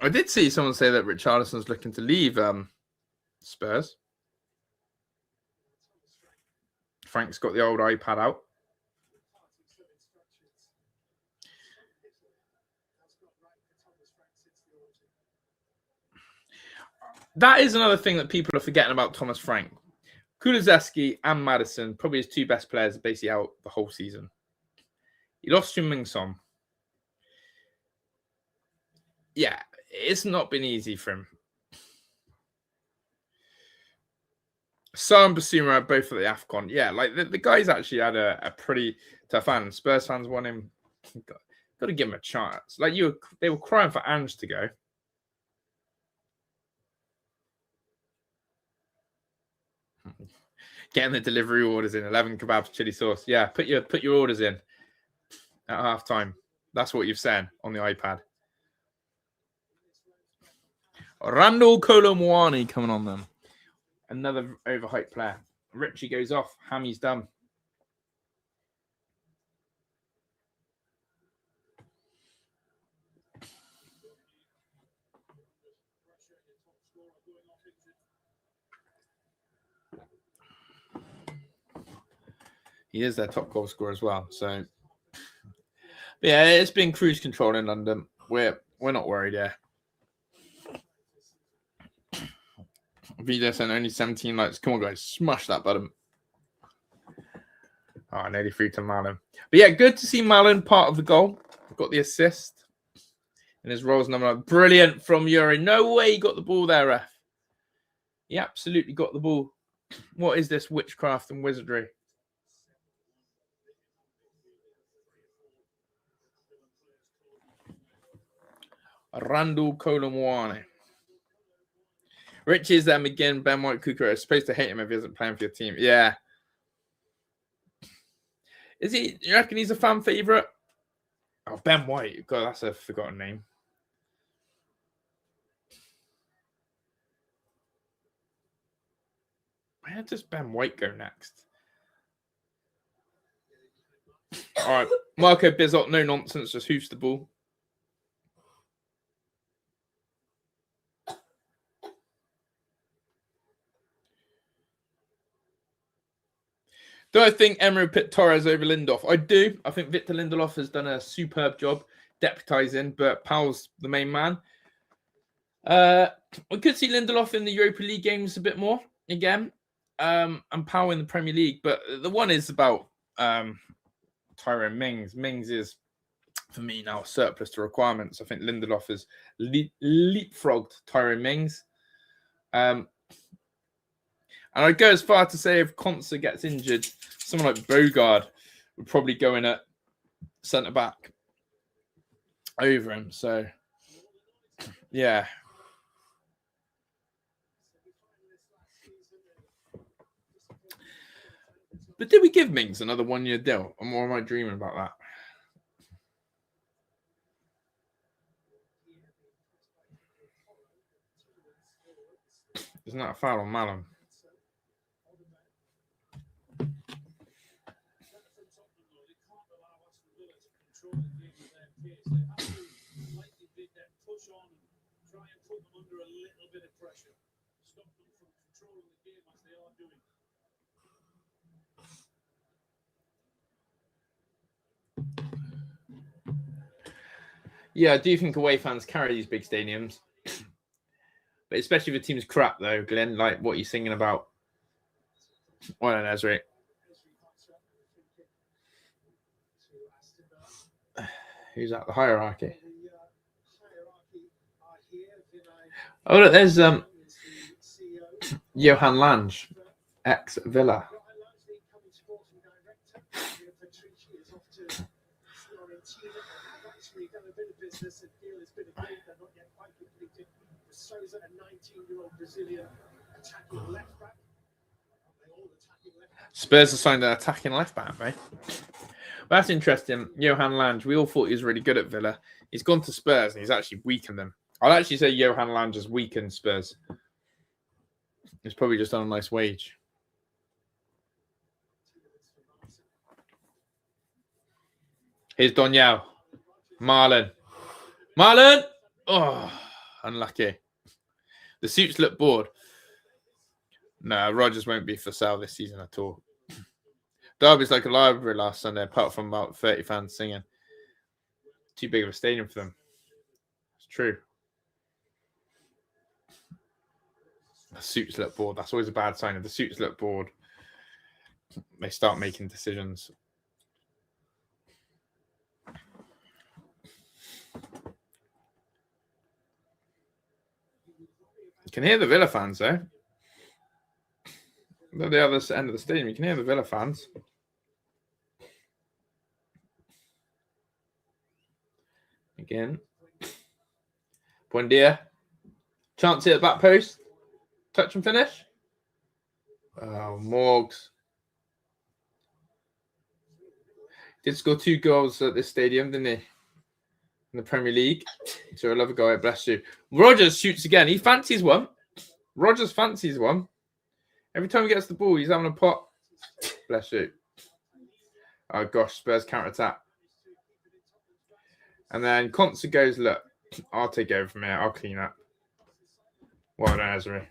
I did see someone say that Richarlison's looking to leave Spurs. Frank's got the old iPad out. That is another thing that people are forgetting about Thomas Frank. Kulusevski and Maddison, probably his two best players, are basically out the whole season. He lost Heung-min Son. Yeah, it's not been easy for him. Sarr and Basuma are both at the AFCON. Yeah, like the guy's actually had a pretty tough hand. Spurs fans want him. Got to give him a chance. Like they were crying for Ange to go. Getting the delivery orders in. 11 kebabs, chili sauce. Yeah, put your orders in at half time. That's what you've said on the iPad. Randall Kolo Muani coming on them. Another overhyped player. Richie goes off. Hammy's done. He is their top goal scorer as well. So, but yeah, it's been cruise control in London. We're not worried, yeah. Vida sent only 17 likes. Come on, guys, smash that button. Oh, nearly through to Malin. But yeah, good to see Malin part of the goal. Got the assist. And his roll's number. Brilliant from Yuri. No way he got the ball there, ref. He absolutely got the ball. What is this witchcraft and wizardry? Randall Kolo Muani. Rich is them again. Ben White Kuka is supposed to hate him if he isn't playing for your team. Yeah. Is he? You reckon he's a fan favourite? Oh, Ben White. God, that's a forgotten name. Where does Ben White go next? All right. Marco Bizot, no nonsense. Just hoofs the ball. Do I think Emery put Torres over Lindelof? I do. I think Victor Lindelof has done a superb job deputising, but Powell's the main man. We could see Lindelof in the Europa League games a bit more again, and Powell in the Premier League. But the one is about Tyrone Mings. Mings is, for me now, surplus to requirements. I think Lindelof has leapfrogged Tyrone Mings. I And I'd go as far to say if Konsa gets injured, someone like Bogard would probably go in at centre back over him. So, yeah. But did we give Mings another 1 year deal? Or am I dreaming about that? Isn't that a foul on Malum? Yeah, I do think away fans carry these big stadiums. But especially if the team's crap, though, Glenn, like what you're singing about. Well done, Ezra. Who's at the hierarchy? Oh, look, there's Johan Lange, ex-Villa. Spurs have signed an attacking left back, right? Well, that's interesting. Johan Lange, we all thought he was really good at Villa. He's gone to Spurs and he's actually weakened them. I'll actually say Johan Lange has weakened Spurs. He's probably just on a nice wage. Here's Donyell. Marlon. Oh, unlucky. The suits look bored. No, Rodgers won't be for sale this season at all. Derby's like a library last Sunday, apart from about 30 fans singing. Too big of a stadium for them. It's true. The suits look bored. That's always a bad sign. If the suits look bored, they start making decisions. You can hear the Villa fans, though. At the other end of the stadium, you can hear the Villa fans. Again. Buendia. Chance at back post. Touch and finish. Oh, Morgs. Did score 2 goals at this stadium, didn't he? In the Premier League. So I love a guy, bless you. Rodgers shoots again. He fancies one. Rodgers fancies one. Every time he gets the ball, he's having a pot. Bless you. Oh, gosh. Spurs counter-attack. And then Konsa goes, look, I'll take over from here. I'll clean up. Well done, Ezra.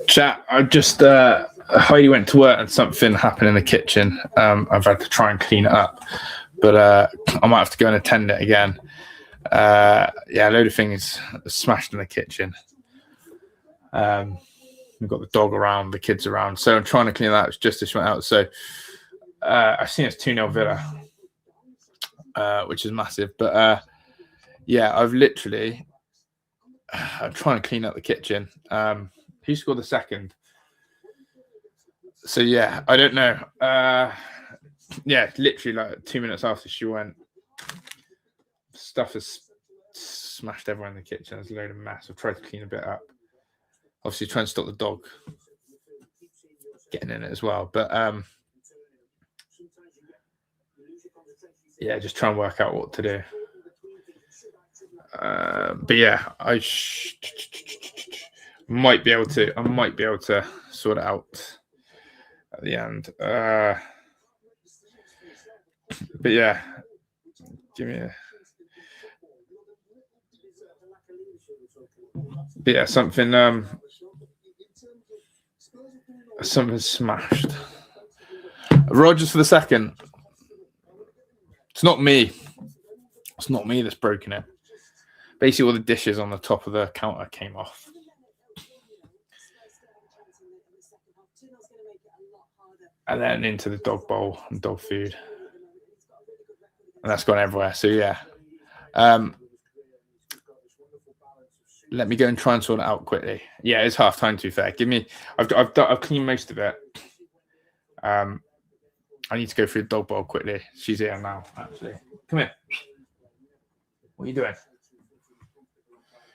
Chat. I just Heidi went to work and something happened in the kitchen. I've had to try and clean it up, but I might have to go and attend it again. Yeah, a load of things smashed in the kitchen. We've got the dog around, the kids around, so I'm trying to clean that up. It's just this went out, so I've seen it's 2-0 Villa, which is massive. But yeah, I'm trying to clean up the kitchen. Who scored the second? So yeah, I don't know. Yeah, literally like 2 minutes after she went, stuff has smashed everywhere in the kitchen. There's a load of mess. I've tried to clean a bit up. Obviously, trying to stop the dog getting in it as well. But yeah, just try and work out what to do. But yeah, I might be able to sort it out at the end. But yeah, give me a. But yeah, something smashed. Rogers for the second. It's not me. It's not me that's broken it. Basically, all the dishes on the top of the counter came off. And then into the dog bowl and dog food. And that's gone everywhere. So yeah. Let me go and try and sort it out quickly. Yeah, it's half time, to be fair. I've cleaned most of it. I need to go through the dog bowl quickly. She's here now, actually. Come here. What are you doing?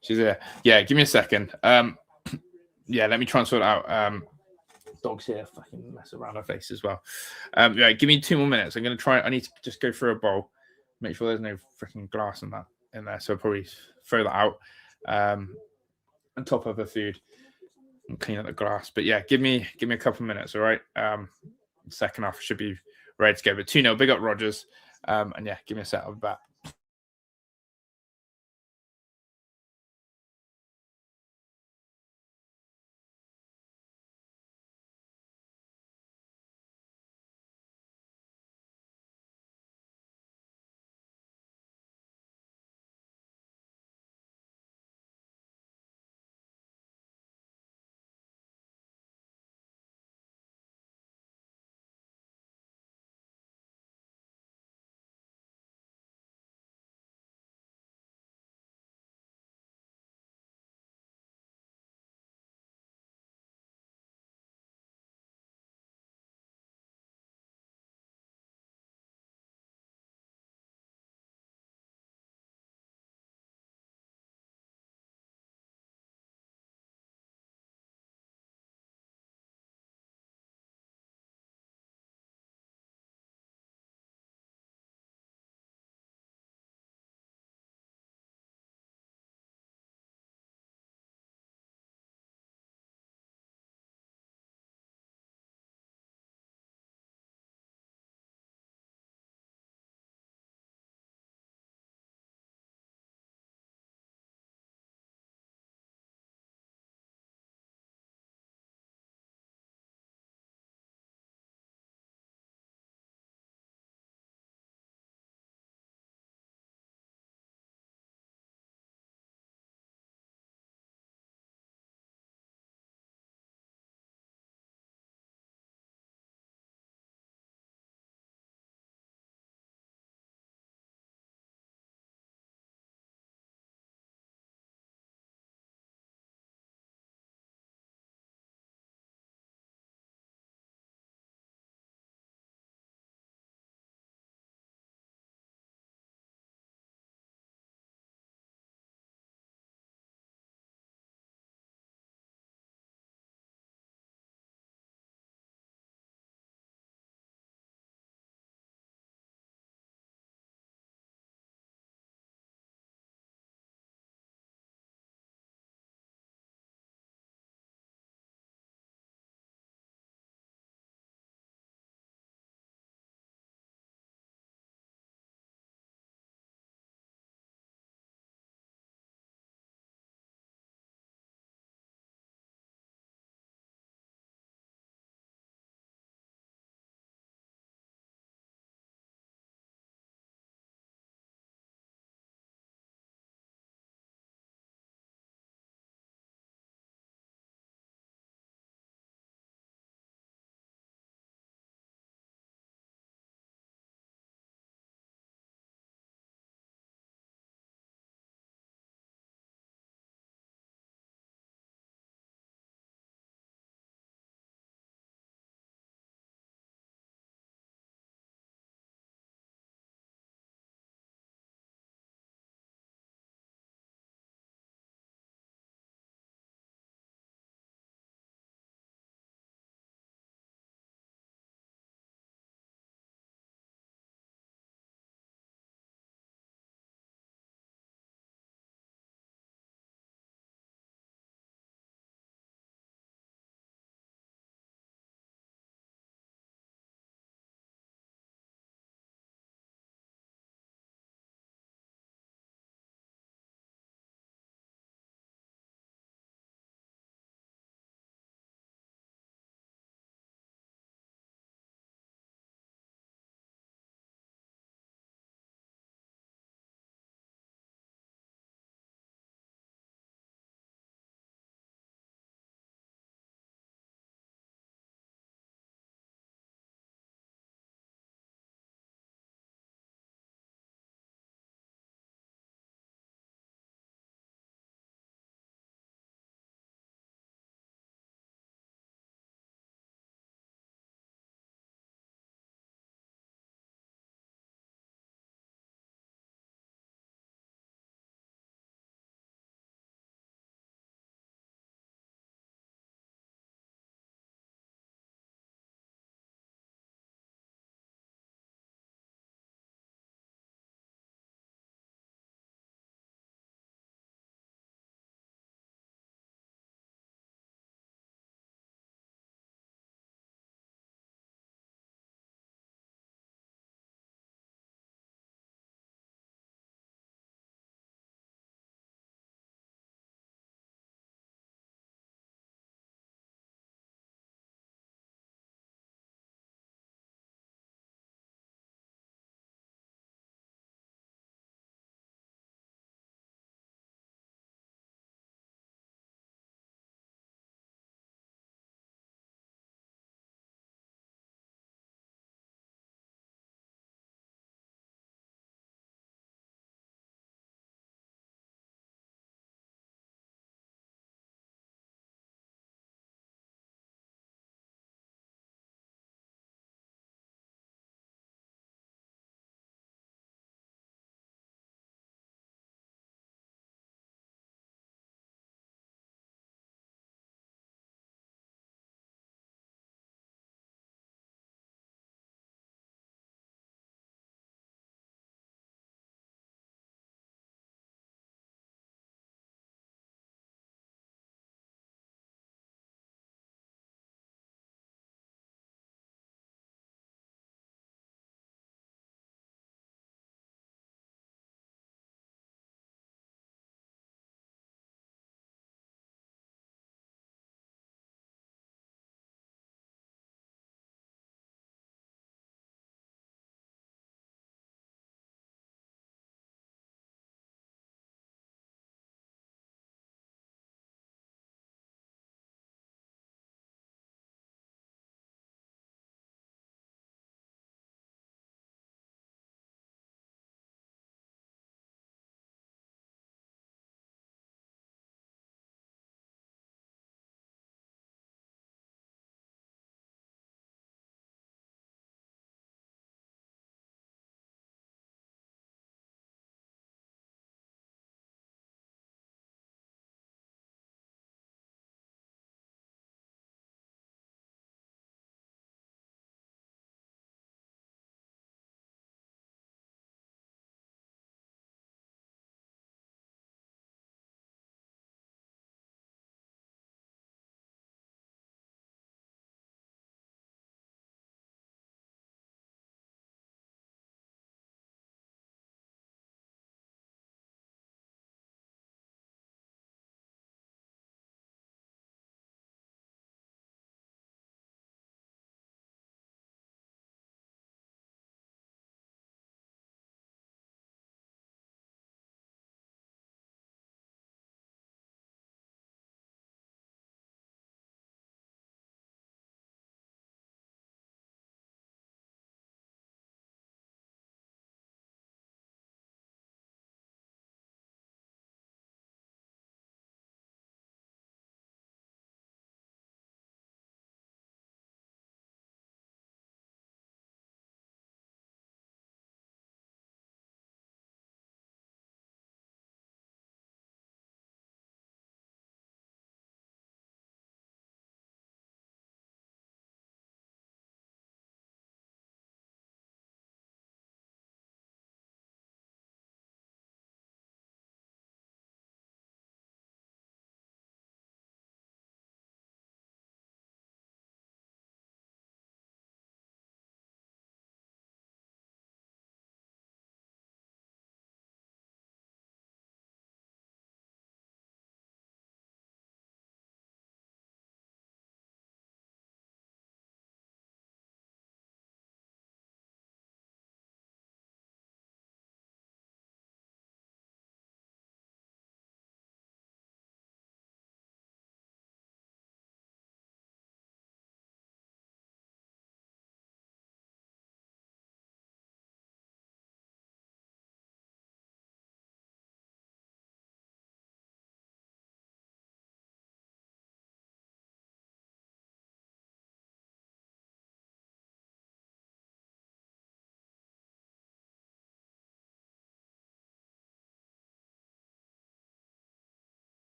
She's here. Yeah, give me a second. Yeah, let me try and sort it out. Dog's here, fucking mess around her face as well. Yeah, give me 2 more minutes. I'm gonna try. I need to just go through a bowl, make sure there's no freaking glass in there. So I'll probably throw that out. On top of the food and clean up the glass. But yeah, give me a couple of minutes, all right? Second half should be ready to go. But 2-0, big up Rogers. And yeah, give me a set. I'll be back.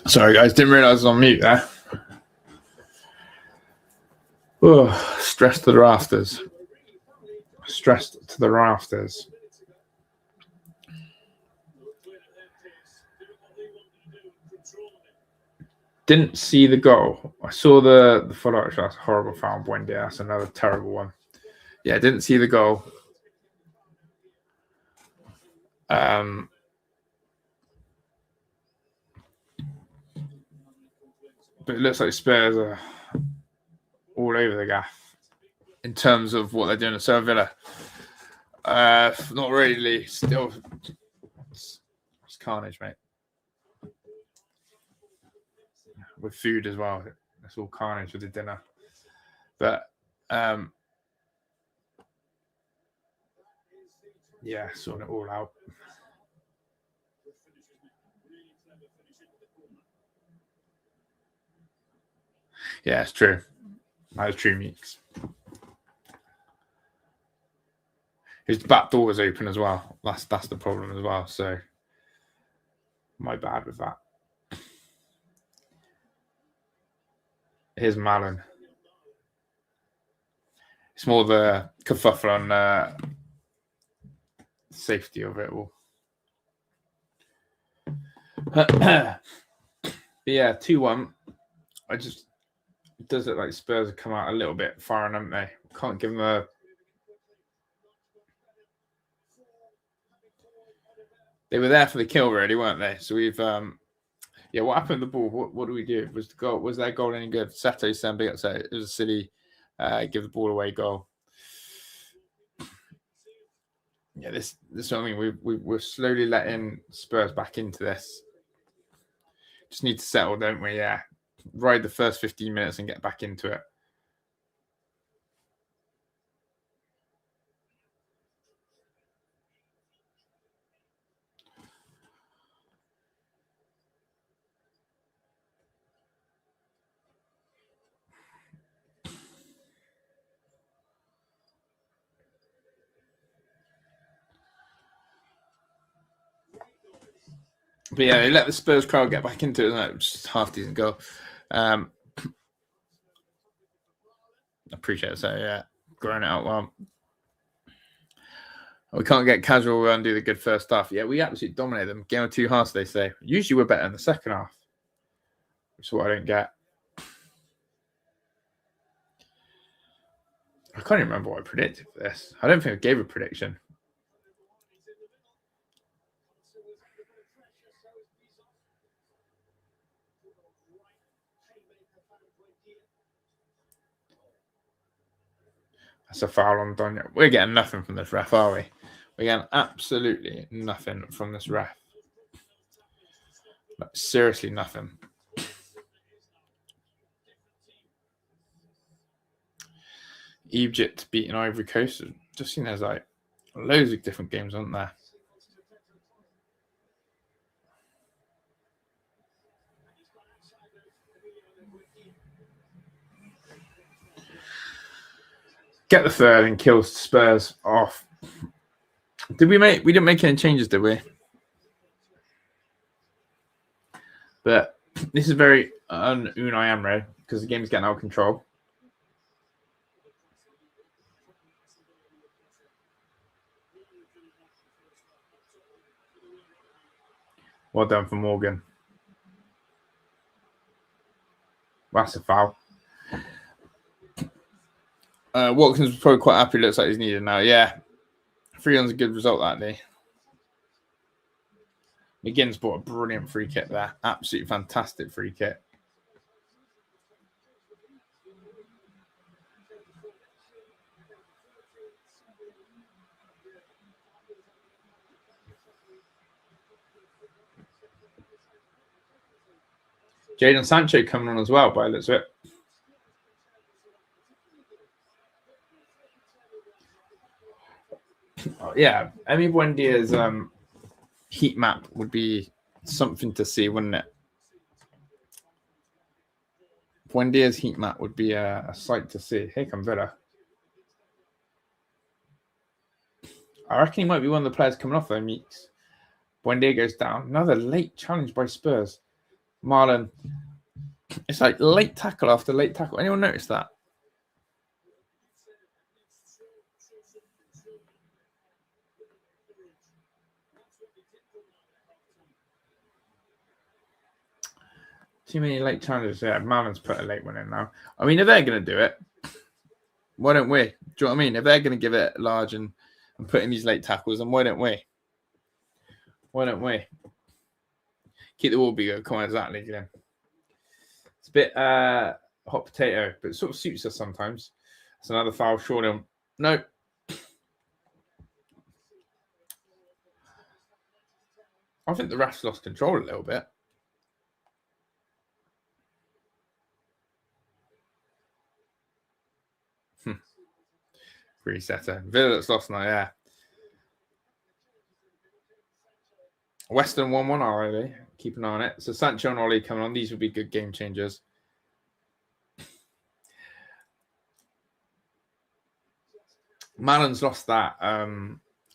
Sorry, guys, didn't realise I was on mute there. Oh, stressed to the rafters. Stressed to the rafters. Didn't see the goal. I saw the follow-up shot. That's a horrible foul. Buendia. That's another terrible one. Yeah, didn't see the goal. But it looks like Spurs are all over the gaff in terms of what they're doing at Aston Villa. Not really. Still, it's carnage, mate. With food as well. It's all carnage with the dinner. But yeah, sorting it all out. Yeah, it's true. That is true, Meeks. His back door was open as well. That's the problem as well. So my bad with that. Here's Malin. It's more the kerfuffle on safety of it all. But yeah, 2-1. It does look like Spurs have come out a little bit firing, haven't they? Can't give them a. They were there for the kill, really, weren't they? So we've, yeah. What happened to the ball? What do we do? Was that goal any good? Sato saying big upset. It was a silly, give the ball away goal. Yeah, this is what I mean. We're slowly letting Spurs back into this. Just need to settle, don't we? Yeah, ride the first 15 minutes and get back into it. But yeah, they let the Spurs crowd get back into it. It was just half decent goal. Appreciate it. So yeah, growing it out well. We can't get casual and do the good first half. Yeah, we absolutely dominated them. Game of two halves, they say. Usually we're better in the second half. Which is what I don't get. I can't even remember what I predicted for this. I don't think I gave a prediction. That's a foul on Donya. We're getting nothing from this ref, are we? We're getting absolutely nothing from this ref. Like, seriously nothing. Egypt beating Ivory Coast. Just seen there's like loads of different games, aren't there? Get the third and kill Spurs off. We didn't make any changes, did we? But this is very Unai Emery because the game's getting out of control. Well done for Morgan. That's a foul. Watkins was probably quite happy. Looks like he's needed now. Yeah. 3-1's a good result that day. McGinn's bought a brilliant free kick there. Absolutely fantastic free kick. Jadon Sancho coming on as well, by the looks of it. Yeah, Emi Buendia's heat map would be something to see, wouldn't it? Buendia's heat map would be a sight to see. Here comes Villa. I reckon he might be one of the players coming off though, Meeks. Buendia goes down. Another late challenge by Spurs. Marlon. It's like late tackle after late tackle. Anyone notice that? Too many late challenges. Yeah, Marlon's put a late one in now. I mean, if they're going to do it, why don't we? Do you know what I mean? If they're going to give it large and put in these late tackles, then why don't we? Why don't we? Keep the ball bigger. Come on, exactly, Glenn. It's a bit hot potato, but it sort of suits us sometimes. It's another foul short on. No. I think the refs lost control a little bit. Resetter. Villa that's lost now, yeah. Western 1-1 already. Keep an eye on it. So Sancho and Ollie coming on. These would be good game changers. Mallon's lost that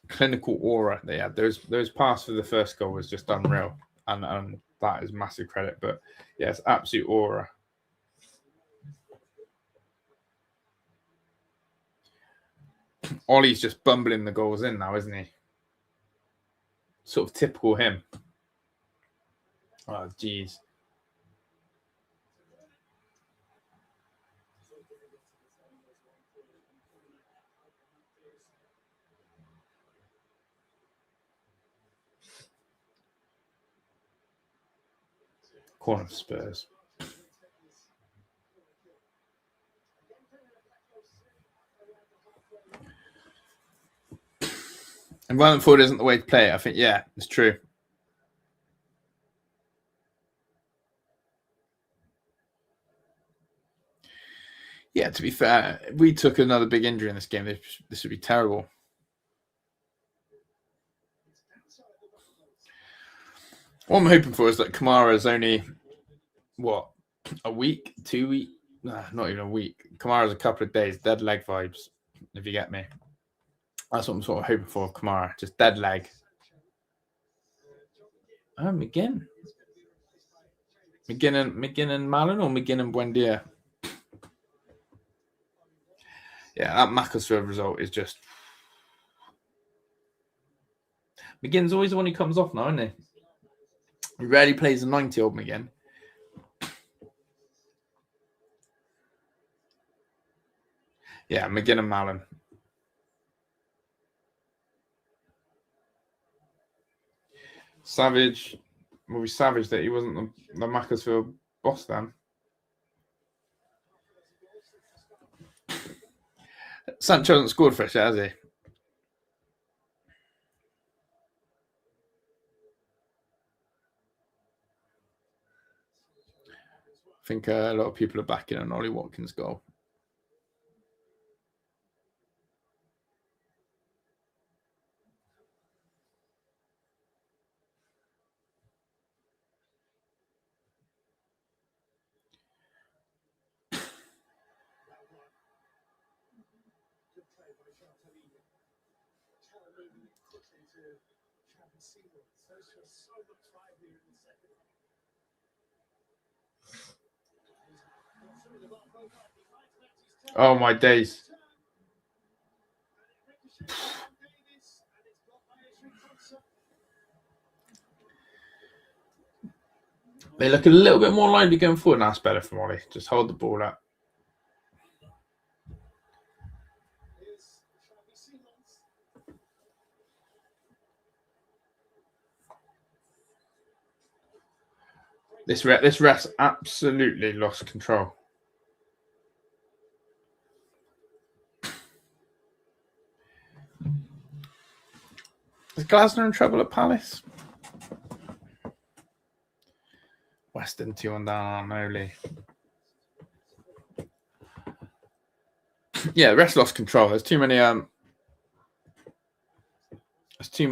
clinical aura they had. Those passes for the first goal was just unreal. And that is massive credit. But yes, absolute aura. Ollie's just bumbling the goals in now, isn't he? Sort of typical him. Oh, geez. Corner for Spurs. And running forward isn't the way to play it. I think, yeah, it's true. Yeah, to be fair, if we took another big injury in this game, this would be terrible. What I'm hoping for is that Kamara is only, a week, 2 weeks? Nah, not even a week. Kamara's a couple of days, dead leg vibes, if you get me. That's what I'm sort of hoping for, Kamara. Just dead leg. McGinn. McGinn and Malin or McGinn and Buendia? Yeah, that Macclesfield result is just... McGinn's always the one who comes off now, isn't he? He rarely plays a 90-old McGinn. Yeah, McGinn and Malin. Savage. Well, we savage that he wasn't the Macclesfield boss then. Sancho hasn't scored for us yet, has he? I think a lot of people are backing on Ollie Watkins' goal. Oh, my days. They look a little bit more lively going forward. That's better from Ollie. Just hold the ball up. This ref's absolutely lost control. Is Glasner in trouble at Palace? Western 2-1 down on Oli. Yeah, the ref's lost control. There's too many. There's too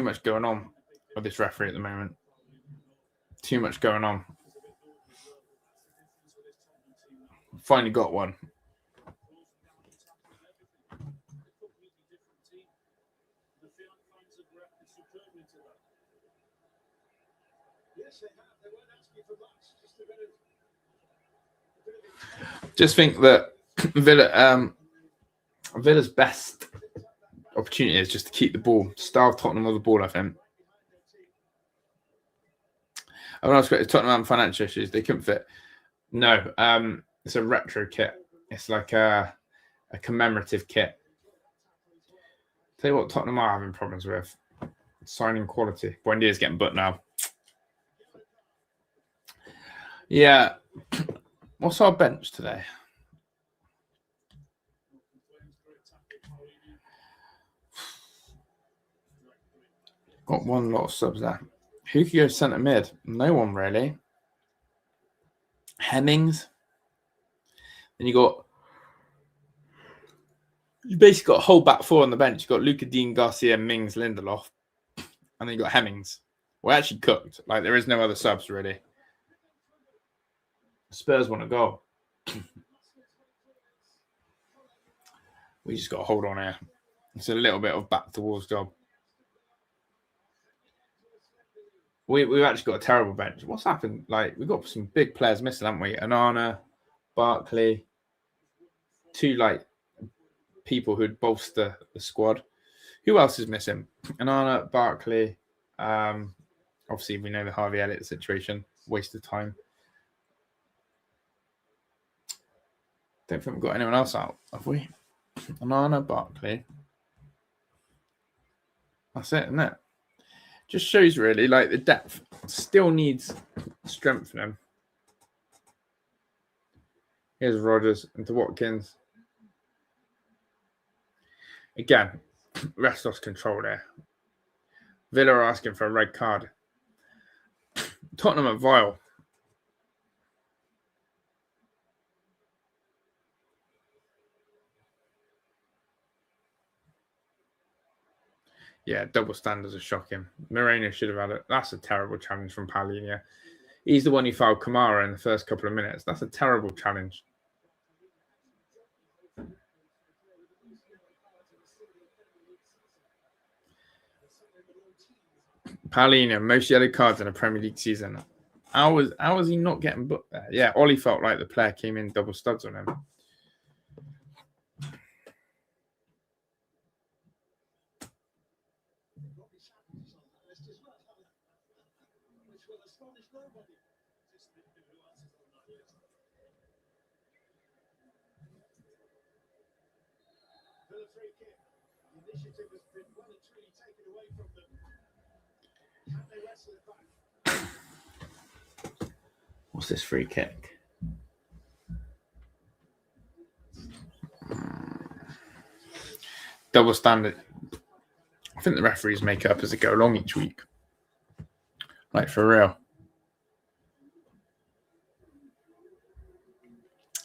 much going on with this referee at the moment. Too much going on. Finally got one. Just think that Villa's best opportunity is just to keep the ball, starve Tottenham of the ball, I think. Everyone else got Tottenham financial issues. They couldn't fit. No, it's a retro kit. It's like a commemorative kit. Tell you what, Tottenham are having problems with signing quality. Buendia's getting booked now. Yeah. What's our bench today? Got one lot of subs there. Who could go centre mid? No one really. Hemmings. Then you basically got a whole back four on the bench. You've got Luca Dean, Garcia, Mings, Lindelof. And then you got Hemmings. We're actually cooked. Like, there is no other subs, really. Spurs want a goal. We just got to hold on here. It's a little bit of back towards job. We've actually got a terrible bench. What's happened? Like, we've got some big players missing, haven't we? Anana, Barkley. Two, like, people who'd bolster the squad. Who else is missing? Anana, Barkley. Obviously, we know the Harvey Elliott situation. Waste of time. Don't think we've got anyone else out, have we? Anana, Barkley. That's it, isn't it? Just shows really, like, the depth still needs strengthening. Here's Rodgers into Watkins. Again, rest lost control there. Villa are asking for a red card. Tottenham are vile. Yeah, double standards are shocking. Moreno should have had it. That's a terrible challenge from Palhinha. He's the one who fouled Kamara in the first couple of minutes. That's a terrible challenge. Palhinha, most yellow cards in a Premier League season. How was he not getting booked there? Yeah, Ollie felt like the player came in double studs on him. What's this free kick? Double standard. I think the referees make it up as they go along each week. Like, for real.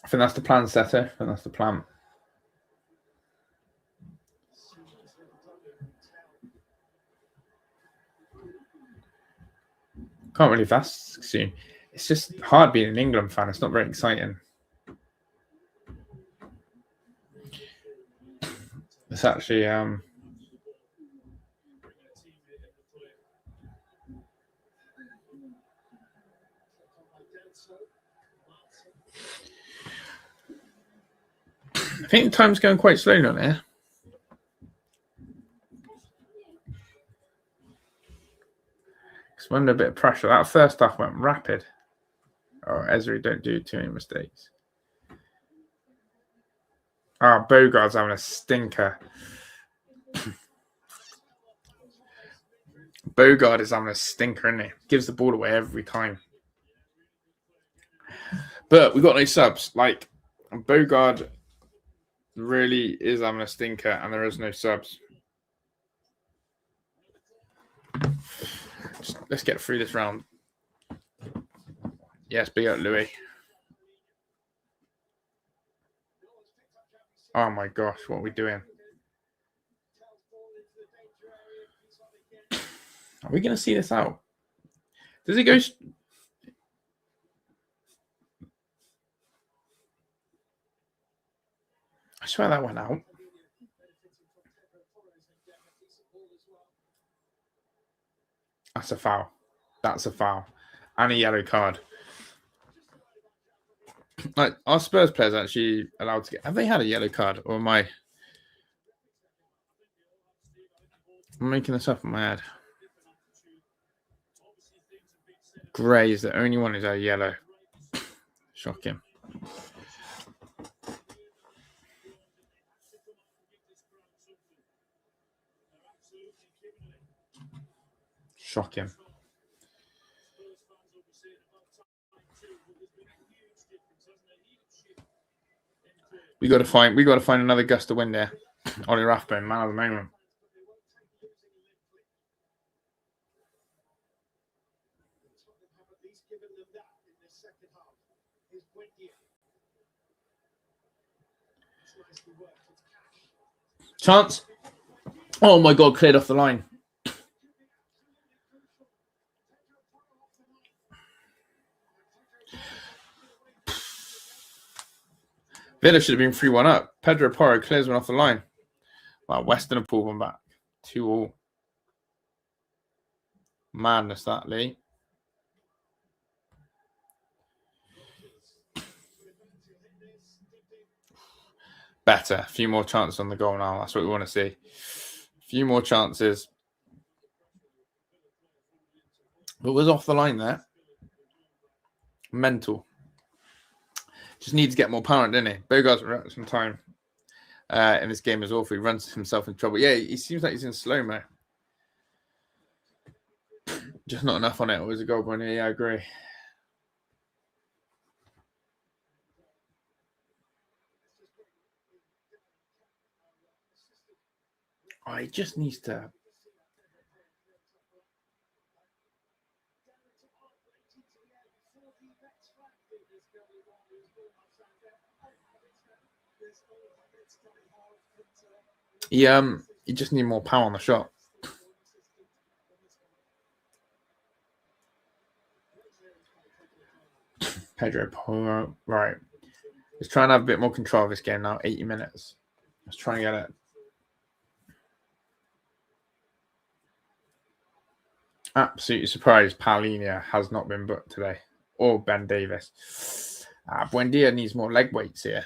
I think that's the plan, Seto. I think that's the plan. Can't really fast soon. It's just hard being an England fan. It's not very exciting. It's actually I think the time's going quite slowly on here. It's under a bit of pressure. That first half went rapid. Oh, Ezri, don't do too many mistakes. Bogart's having a stinker. Bogart is having a stinker, isn't he? Gives the ball away every time. But we've got no subs. Like, Bogart really is having a stinker, and there is no subs. Let's get through this round. Yes, big up Louis. Oh my gosh, what are we doing? Are we going to see this out? Does it go? I swear that went out. That's a foul. That's a foul. and a yellow card. Like, our Spurs players actually allowed to get... Have they had a yellow card? Or am I making this up in my head? Gray is the only one who's had yellow. Shocking. Shocking. We got to find another gust of wind there. Ollie Rathbone, man of the moment. Chance. Oh my God, cleared off the line. Villa should have been 3-1 up. Pedro Porro clears one off the line. Wow, Weston have pulled one back. 2-2. Madness, that, Lee. Better. A few more chances on the goal now. That's what we want to see. A few more chances. But was off the line there. Mental. Just needs to get more power, didn't he? Bogart's got some time in this game as well. If he runs himself in trouble. Yeah, he seems like he's in slow-mo. Just not enough on it. It was a goal point here. Yeah, I agree. Oh, he just needs to... You just need more power on the shot. Pedro Porro, right. Let's try and have a bit more control of this game now. 80 minutes. Let's try and get it. Absolutely surprised Paulinho has not been booked today. Or Ben Davis. Buendia needs more leg weights here.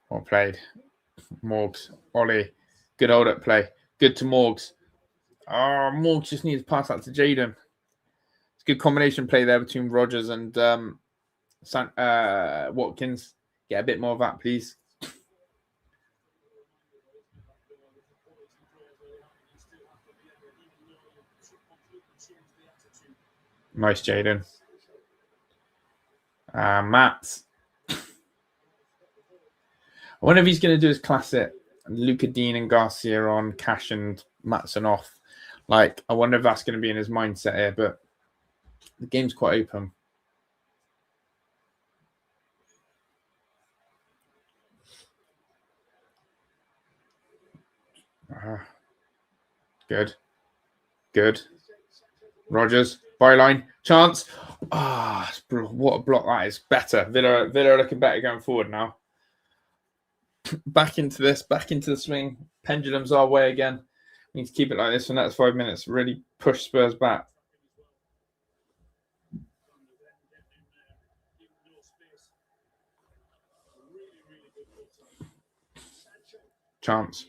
Well played. Morgs. Ollie. Good hold up play. Good to Morgs. Oh, Morgs just needs to pass that to Jaden. It's a good combination play there between Rogers and Watkins. Get a bit more of that, please. Nice, Jaden. Matt. I wonder if he's going to do his classic Luca Dean and Garcia on, Cash and Matson off. Like, I wonder if that's going to be in his mindset here, but the game's quite open. Good. Good. Rogers, byline, chance. What a block that is. Better. Villa are looking better going forward now. Back into the swing. Pendulums our way again. We need to keep it like this for the next 5 minutes. Really push Spurs back. Chance.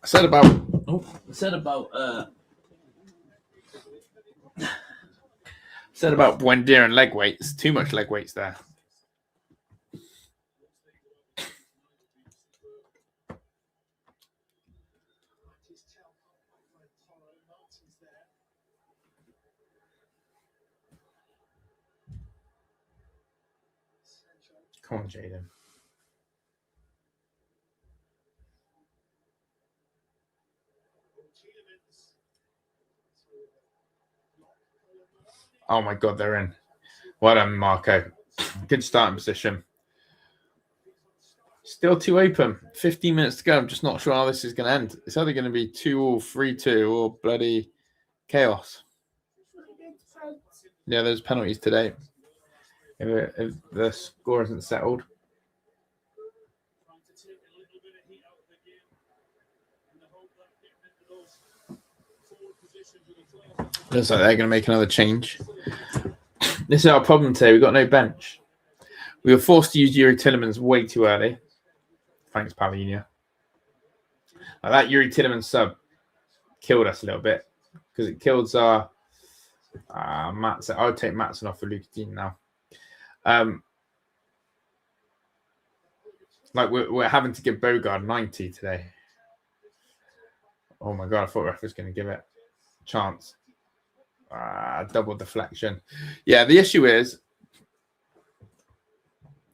I said about Buendia and leg weights. Too much leg weights there. Come on, Jaden. Oh my God, they're in. Well done, Marco. Good starting position. Still too open. 15 minutes to go. I'm just not sure how this is going to end. It's either going to be 2-2, 3-2, or bloody chaos. Yeah, there's penalties today. If the score isn't settled. Looks like they're going to make another change. This is our problem today. We've got no bench. We were forced to use Yuri Tillemans way too early. Thanks, Palhinha. That Yuri Tillemans sub killed us a little bit because it kills our Matson. I would take Matson off for Luke Dean now. We're having to give Bogard 90 today. Oh my god, I thought Ref was going to give it a chance. Double deflection. Yeah, the issue is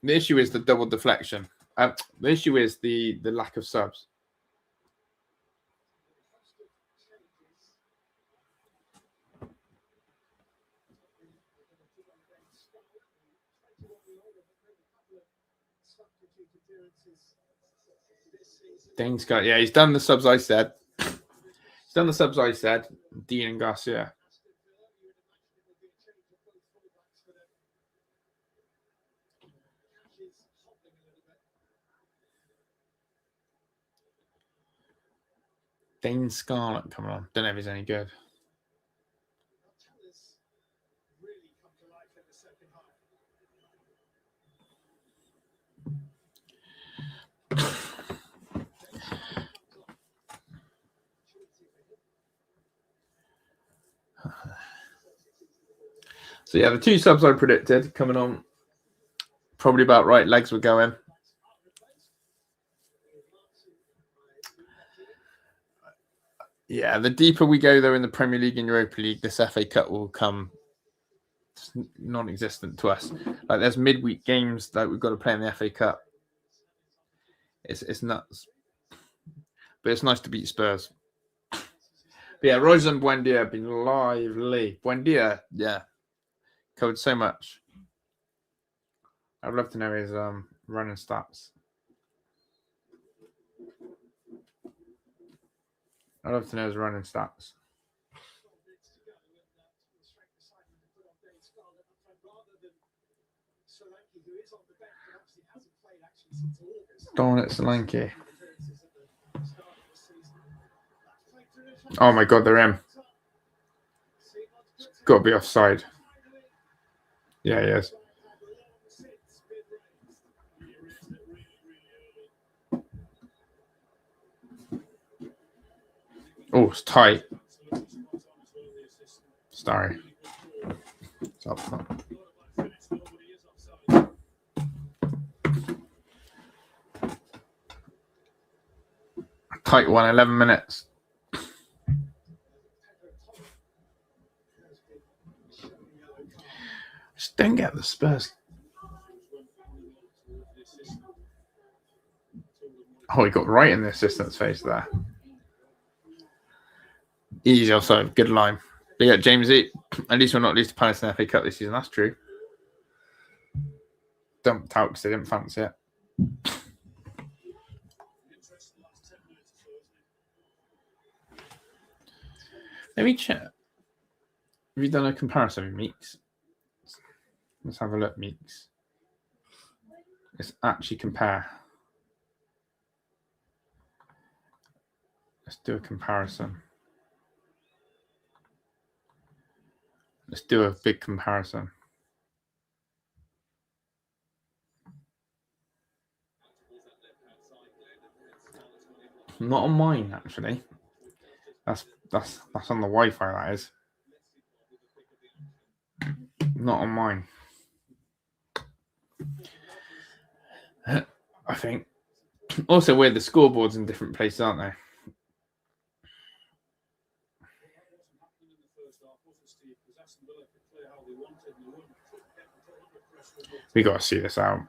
the double deflection. The issue is the lack of subs. Dane Scott, yeah, he's done the subs I said. Dean and Garcia. Dane Scarlett coming on. Don't know if he's any good. So yeah, the two subs I predicted coming on probably about right. Legs were going. Yeah, the deeper we go though in the Premier League and Europa League, this FA Cup will come non-existent to us. Like there's midweek games that we've got to play in the FA Cup. It's nuts, but it's nice to beat Spurs. But yeah, Royce and Buendia have been lively. Buendia, yeah, covered so much. I'd love to know his running stats. Dominic Solanke. Oh my god, they're in. Got to be offside. Yeah, he is. Oh, it's tight. Sorry. It's up front. Tight one, 11 minutes. Just don't get the Spurs. Oh, he got right in the assistant's face there. Easy also, good line. But yeah, James E. At least we're not losing to Palace in the FA Cup this season. That's true. Dumped out because they didn't fancy it. Let me check. Have you done a comparison with Meeks? Let's have a look, Meeks. Let's actually compare. Let's do a comparison. Let's do a big comparison. Not on mine, actually. That's on the Wi-Fi, that is. Not on mine. I think. Also, we're the scoreboards in different places, aren't they? We got to see this out.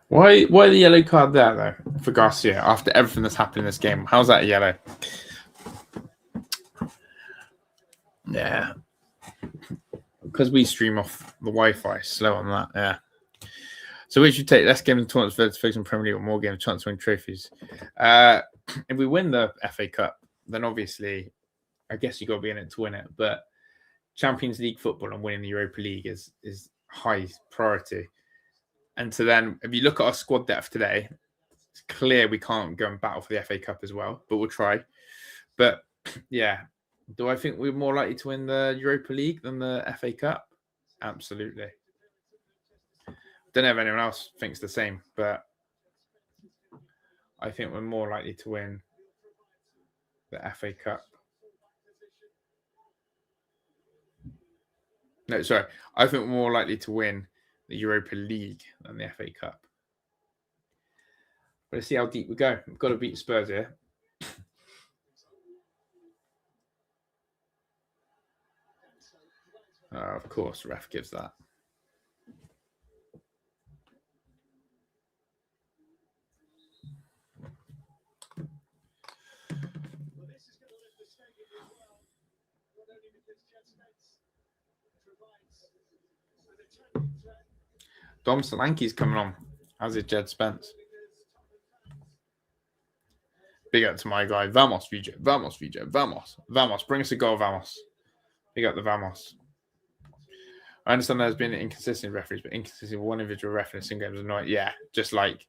Why the yellow card there, though, for Garcia, after everything that's happened in this game? How's that a yellow? Yeah. Because we stream off the Wi-Fi, slow on that, yeah. So we should take less games of tournaments to focus on Premier League or more games, chance to win trophies. If we win the FA Cup, then obviously, I guess you got to be in it to win it. But Champions League football and winning the Europa League is high priority. And so then, if you look at our squad depth today, it's clear we can't go and battle for the FA Cup as well, but we'll try. But yeah, do I think we're more likely to win the Europa League than the FA Cup? Absolutely. Don't know if anyone else thinks the same, but I think we're more likely to win the FA Cup. No, sorry. I think we're more likely to win the Europa League than the FA Cup. But let's see how deep we go. We've got to beat Spurs here. Of course, ref gives that. Dom Solanke's coming on, as is Jed Spence. Big up to my guy. Vamos, VJ. Vamos, VJ. Vamos. Vamos. Bring us a goal, Vamos. Big up the Vamos. I understand there's been inconsistent referees, but inconsistent one individual referee in games is annoying. Yeah, just like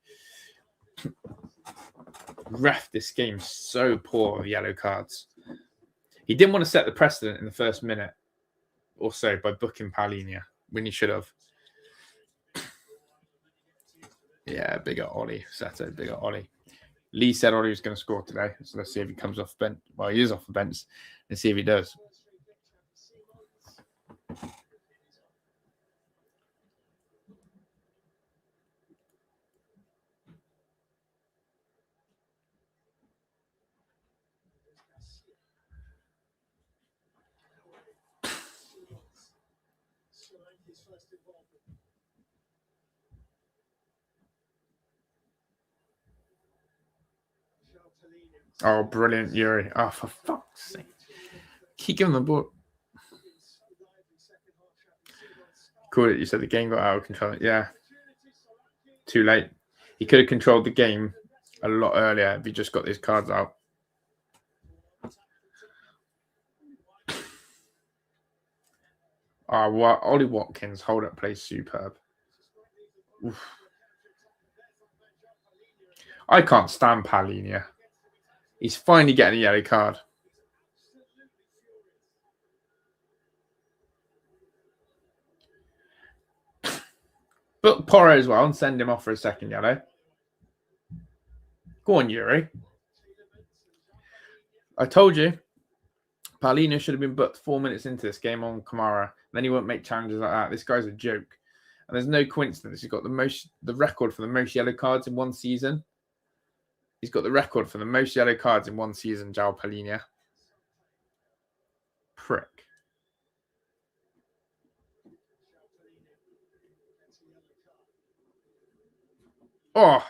ref this game so poor with yellow cards. He didn't want to set the precedent in the first minute or so by booking Paulinho when he should have. Yeah, bigger Ollie. Sato, bigger Ollie. Lee said Ollie was going to score today. So let's see if he comes off the bench. Well, he is off the bench. Let's see if he does. Oh, brilliant, Yuri. Oh, for fuck's sake. Keep giving the ball. Cool. You said the game got out of control. Yeah. Too late. He could have controlled the game a lot earlier if he just got these cards out. Oh, what? Ollie Watkins, hold up, plays superb. Oof. I can't stand Paulinho. He's finally getting a yellow card. Book Porro as well and send him off for a second yellow. Go on, Yuri. I told you. Paulinho should have been booked 4 minutes into this game on Kamara. Then he won't make challenges like that. This guy's a joke. And there's no coincidence. He's got the record for the most yellow cards in one season. He's got the record for the most yellow cards in one season, João Paulinho. Prick. Oh.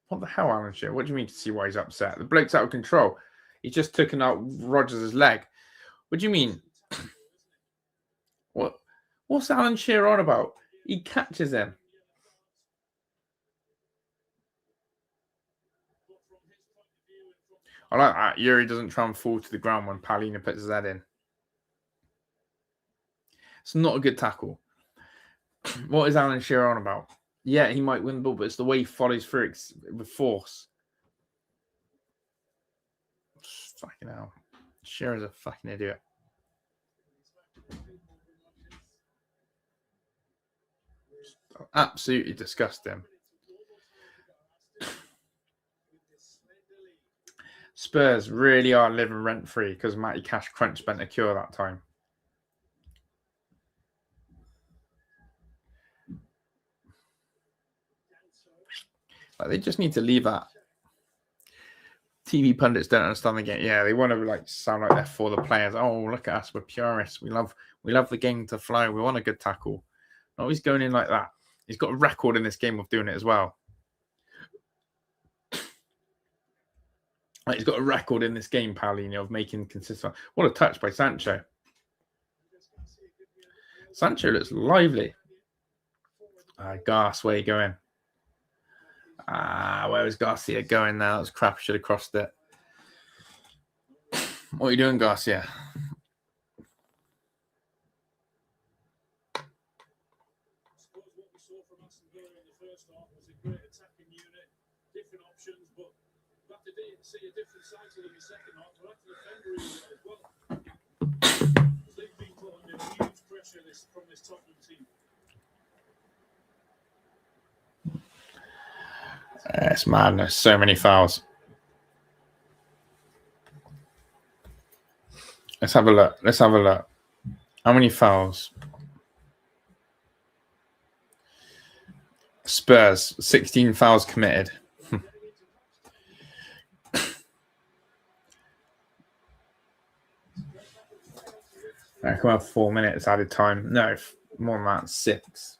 What the hell, Alan Shearer? What do you mean to see why he's upset? The bloke's out of control. He just took out Rodgers' leg. What do you mean? What's Alan Shearer on about? He catches him. I like that. Yuri doesn't try and fall to the ground when Paulinho puts his head in. It's not a good tackle. What is Alan Shearer on about? Yeah, he might win the ball, but it's the way he follows through with force. Fucking hell. Shearer's a fucking idiot. Absolutely disgusting. Spurs really are living rent-free because Matty Cash Crunch spent a cure that time. Like, they just need to leave that. TV pundits don't understand the game. Yeah, they want to sound like they're for the players. Oh, look at us, we're purists. We love the game to flow. We want a good tackle. No, he's going in like that. He's got a record in this game of doing it as well. He's got a record in this game, Paulinho, of making consistent. What a touch by Sancho. Sancho looks lively. Garth, where are you going? Where was Garcia going now? That was crap. I should have crossed it. What are you doing, Garcia? What we saw from Aston Villa in the first half was a great attacking unit, different options, but we have to see a different side to them in the second half. We'll have to defend really well as well. They've been put under huge pressure from this Tottenham team. It's madness. So many fouls. Let's have a look. How many fouls? Spurs, 16 fouls committed. I come out 4 minutes added time. No, more than that. 6.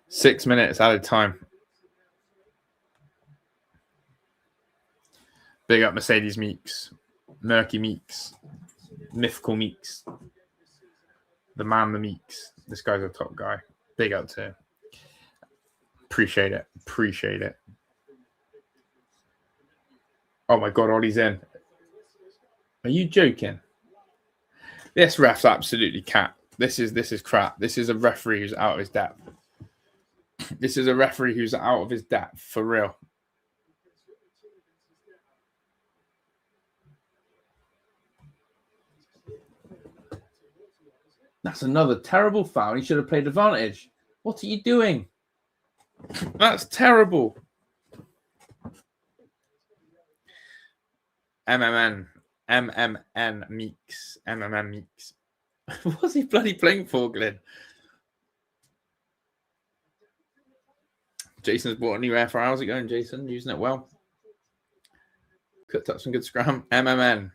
6 minutes added time. Big up Mercedes Meeks, Murky Meeks, Mythical Meeks, the man, the Meeks. This guy's a top guy. Big up to him. Appreciate it. Oh my God, Ollie's in. Are you joking? This ref's absolutely cat. This is crap. This is a referee who's out of his depth. For real. That's another terrible foul. He should have played advantage. What are you doing? That's terrible. MMN Meeks. What's he bloody playing for, Glenn? Jason's bought a new air fryer. How's it going, Jason? Using it well? Cooked up some good scrum. MMN.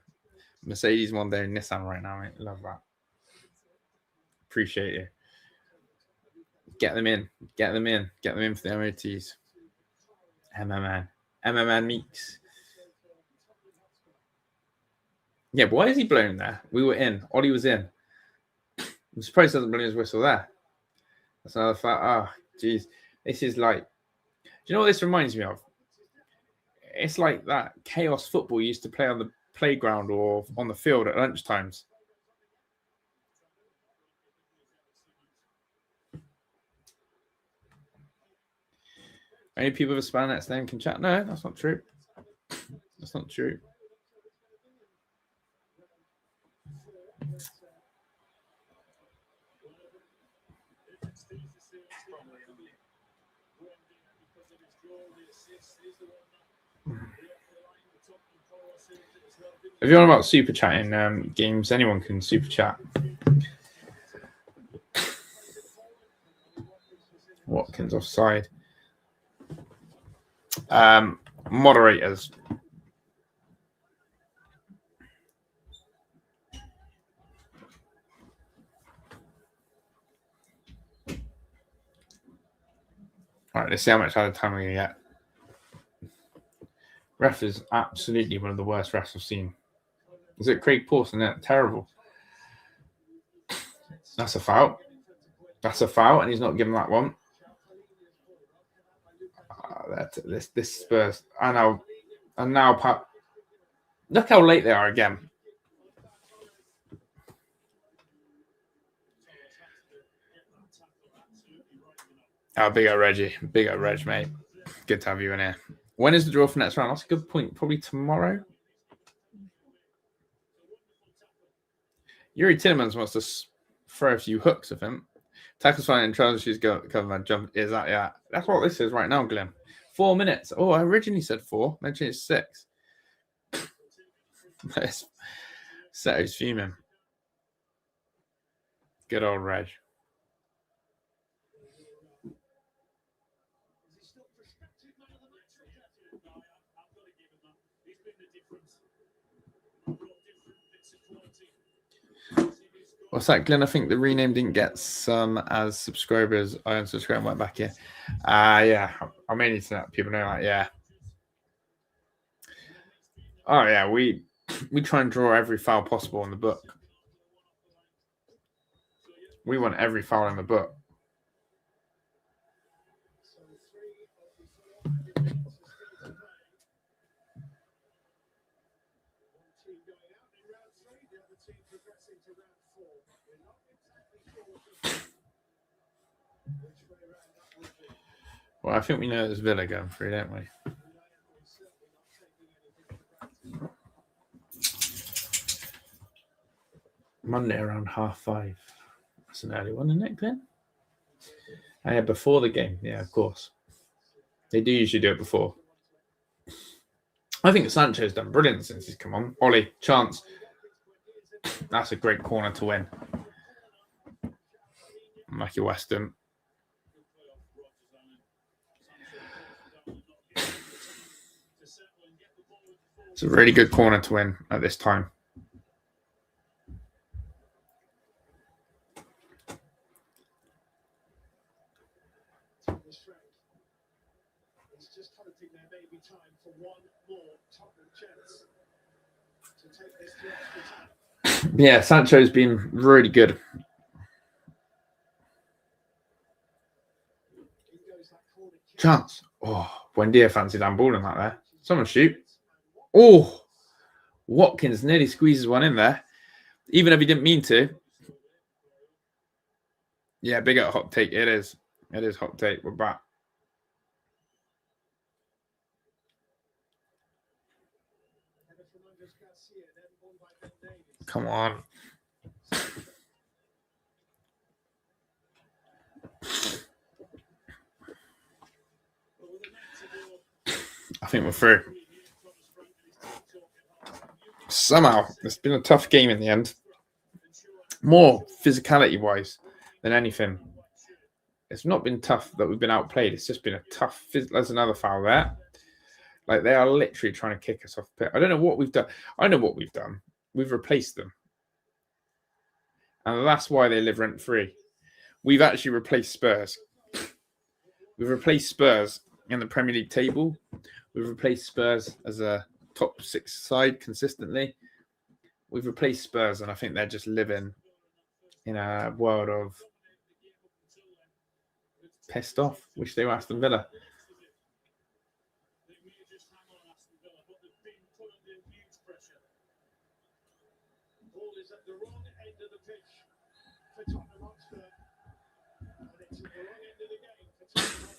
Mercedes one day, Nissan right now, mate. Love that. Appreciate you. Get them in for the MOTs. MMN Meeks. Yeah, but why is he blown there? We were in. Ollie was in. I'm surprised he hasn't blown his whistle there. That's another fact. Oh, jeez. This is like... Do you know what this reminds me of? It's like that chaos football you used to play on the playground or on the field at lunchtimes. Only people with a Spanet's name can chat. No, that's not true. That's not true. If you're on about super chatting games, anyone can super chat. Watkins offside. Moderators. All right, let's see how much out of time we're going to get. Ref is absolutely one of the worst refs I've seen. Is it Craig Pawson? Yeah, terrible. That's a foul. And he's not giving that one. This Spurs. And now, look how late they are again. Oh, big up Reggie. Big up Reg, mate. Good to have you in here. When is the draw for next round? That's a good point. Probably tomorrow. Yuri Tillemans wants to throw a few hooks of him. Tackles fine and trousers shoes go cover my jump. Is that, yeah? That's what this is right now, Glenn. 4 minutes. Oh, I originally said 4. Mentioned it's 6. Setto's fuming. Good old Reg. What's that, Glenn? I think the rename didn't get some as subscribers. I unsubscribed and went back here. Yeah. I may need to let people know that, yeah. Oh, yeah. We try and draw every foul possible in the book. We want every foul in the book. Well, I think we know there's Villa going through, don't we? Monday around 5:30. That's an early one, isn't it, Glenn? Yeah, before the game. Yeah, of course. They do usually do it before. I think Sancho's done brilliant since he's come on. Ollie, chance. That's a great corner to win. Mikey Weston. It's a really good corner to win at this time. Yeah, Sancho's been really good. Chance. Oh, Buendia fancied handballing that there. Someone shoot. Oh, Watkins nearly squeezes one in there, even if he didn't mean to. Yeah, big at hot take. It is. It is hot take. We're back. Come on. I think we're through. Somehow, it's been a tough game in the end. More physicality-wise than anything. It's not been tough that we've been outplayed. It's just been a tough... There's another foul there. Like, they are literally trying to kick us off the pitch. I don't know what we've done. I know what we've done. We've replaced them. And that's why they live rent-free. We've actually replaced Spurs. We've replaced Spurs in the Premier League table. We've replaced Spurs as a top 6 side consistently. We've replaced Spurs, and I think they're just living in a world of pissed off. Wish they were Aston Villa. Ball is at the wrong end of the pitch for Tottenham Hotspur. And it's at the wrong end of the game for Tottenham Hotspur.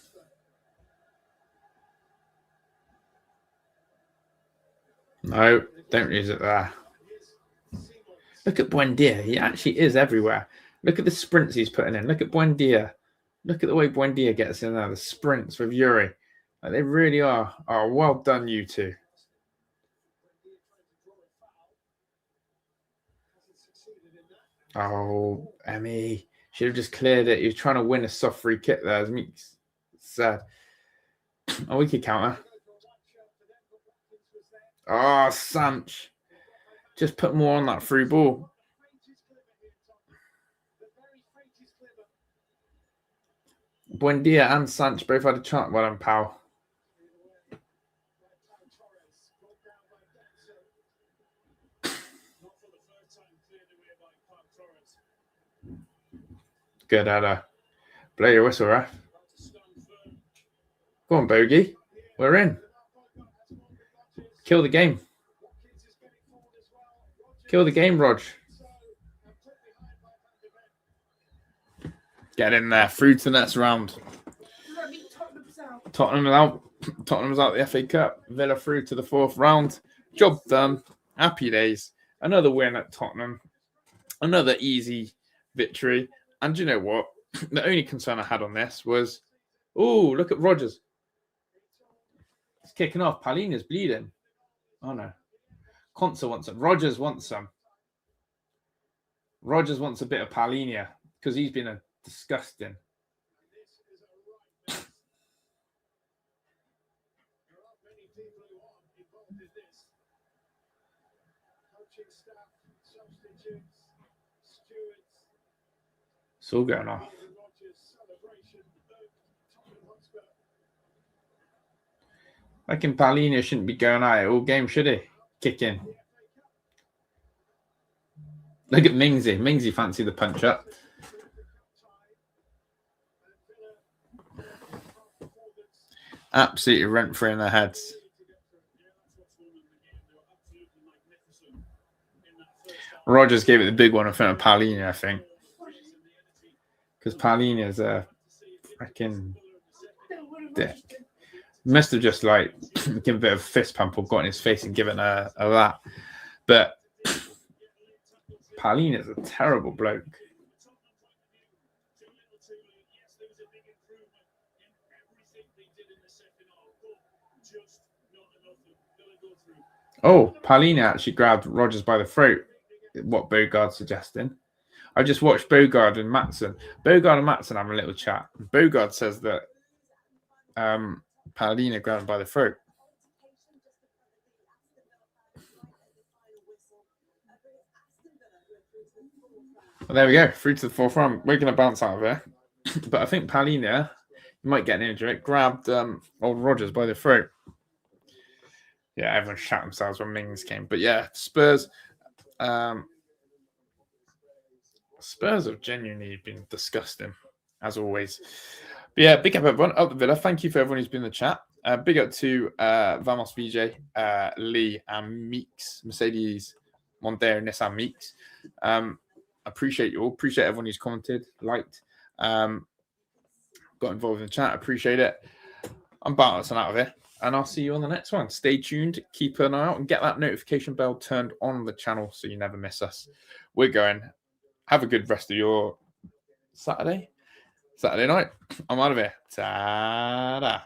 No, don't use it there. Look at Buendia. He actually is everywhere. Look at the sprints he's putting in. Look at Buendia. Look at the way Buendia gets in there. The sprints with Yuri. Like, they really are. Oh, well done, you two. Oh, Emmy. Should have just cleared it. He was trying to win a soft free kick there, as Meek said. Oh, we could counter. Oh, Sanch. Just put more on that through ball. Buendia and Sanch both had a chance. Well done, pal. Good header. Blow your whistle, ref. Go on, Bogey. We're in. Kill the game. Kill the game, Rog. Get in there. Through to the next round. Tottenham's out. Tottenham's out the FA Cup. Villa through to the 4th round. Job done. Happy days. Another win at Tottenham. Another easy victory. And do you know what? The only concern I had on this was, oh, look at Rodgers. It's kicking off. Palhinha's bleeding. Oh, no. Consa wants some. Rodgers wants some. Rodgers wants a bit of Palhinha because he's been a disgusting. It's all going off. I reckon Palhinha shouldn't be going out all game, should he? Kick in. Look at Mingsy. Mingsy fancy the punch up. Absolutely rent-free in their heads. Rogers gave it the big one in front of Paulinho, I think. Because Paulinho's a freaking dick. Must have just like given a bit of a fist pump or got in his face and given a that. But Paulinho's a terrible bloke. Oh, Paulinho actually grabbed Rogers by the throat. What Bogard's suggesting. I just watched Bogard and Matson. Bogard and Matson have a little chat. Bogard says that Paulinho grabbed him by the throat. Well, there we go. Through to the fourth round. We're going to bounce out of here. But I think Paulinho, you might get an injury, grabbed old Rogers by the throat. Yeah, everyone shot themselves when Mings came. But yeah, Spurs have genuinely been disgusting, as always. But yeah, big up everyone. Up the Villa. Thank you for everyone who's been in the chat. Big up to Vamos VJ, Lee, and Meeks, Mercedes, Mondeo, Nissan Meeks. Appreciate you all. Appreciate everyone who's commented, liked, got involved in the chat. Appreciate it. I'm bouncing out of here, and I'll see you on the next one. Stay tuned. Keep an eye out and get that notification bell turned on the channel so you never miss us. We're going. Have a good rest of your Saturday night. I'm out of here. Ta-da.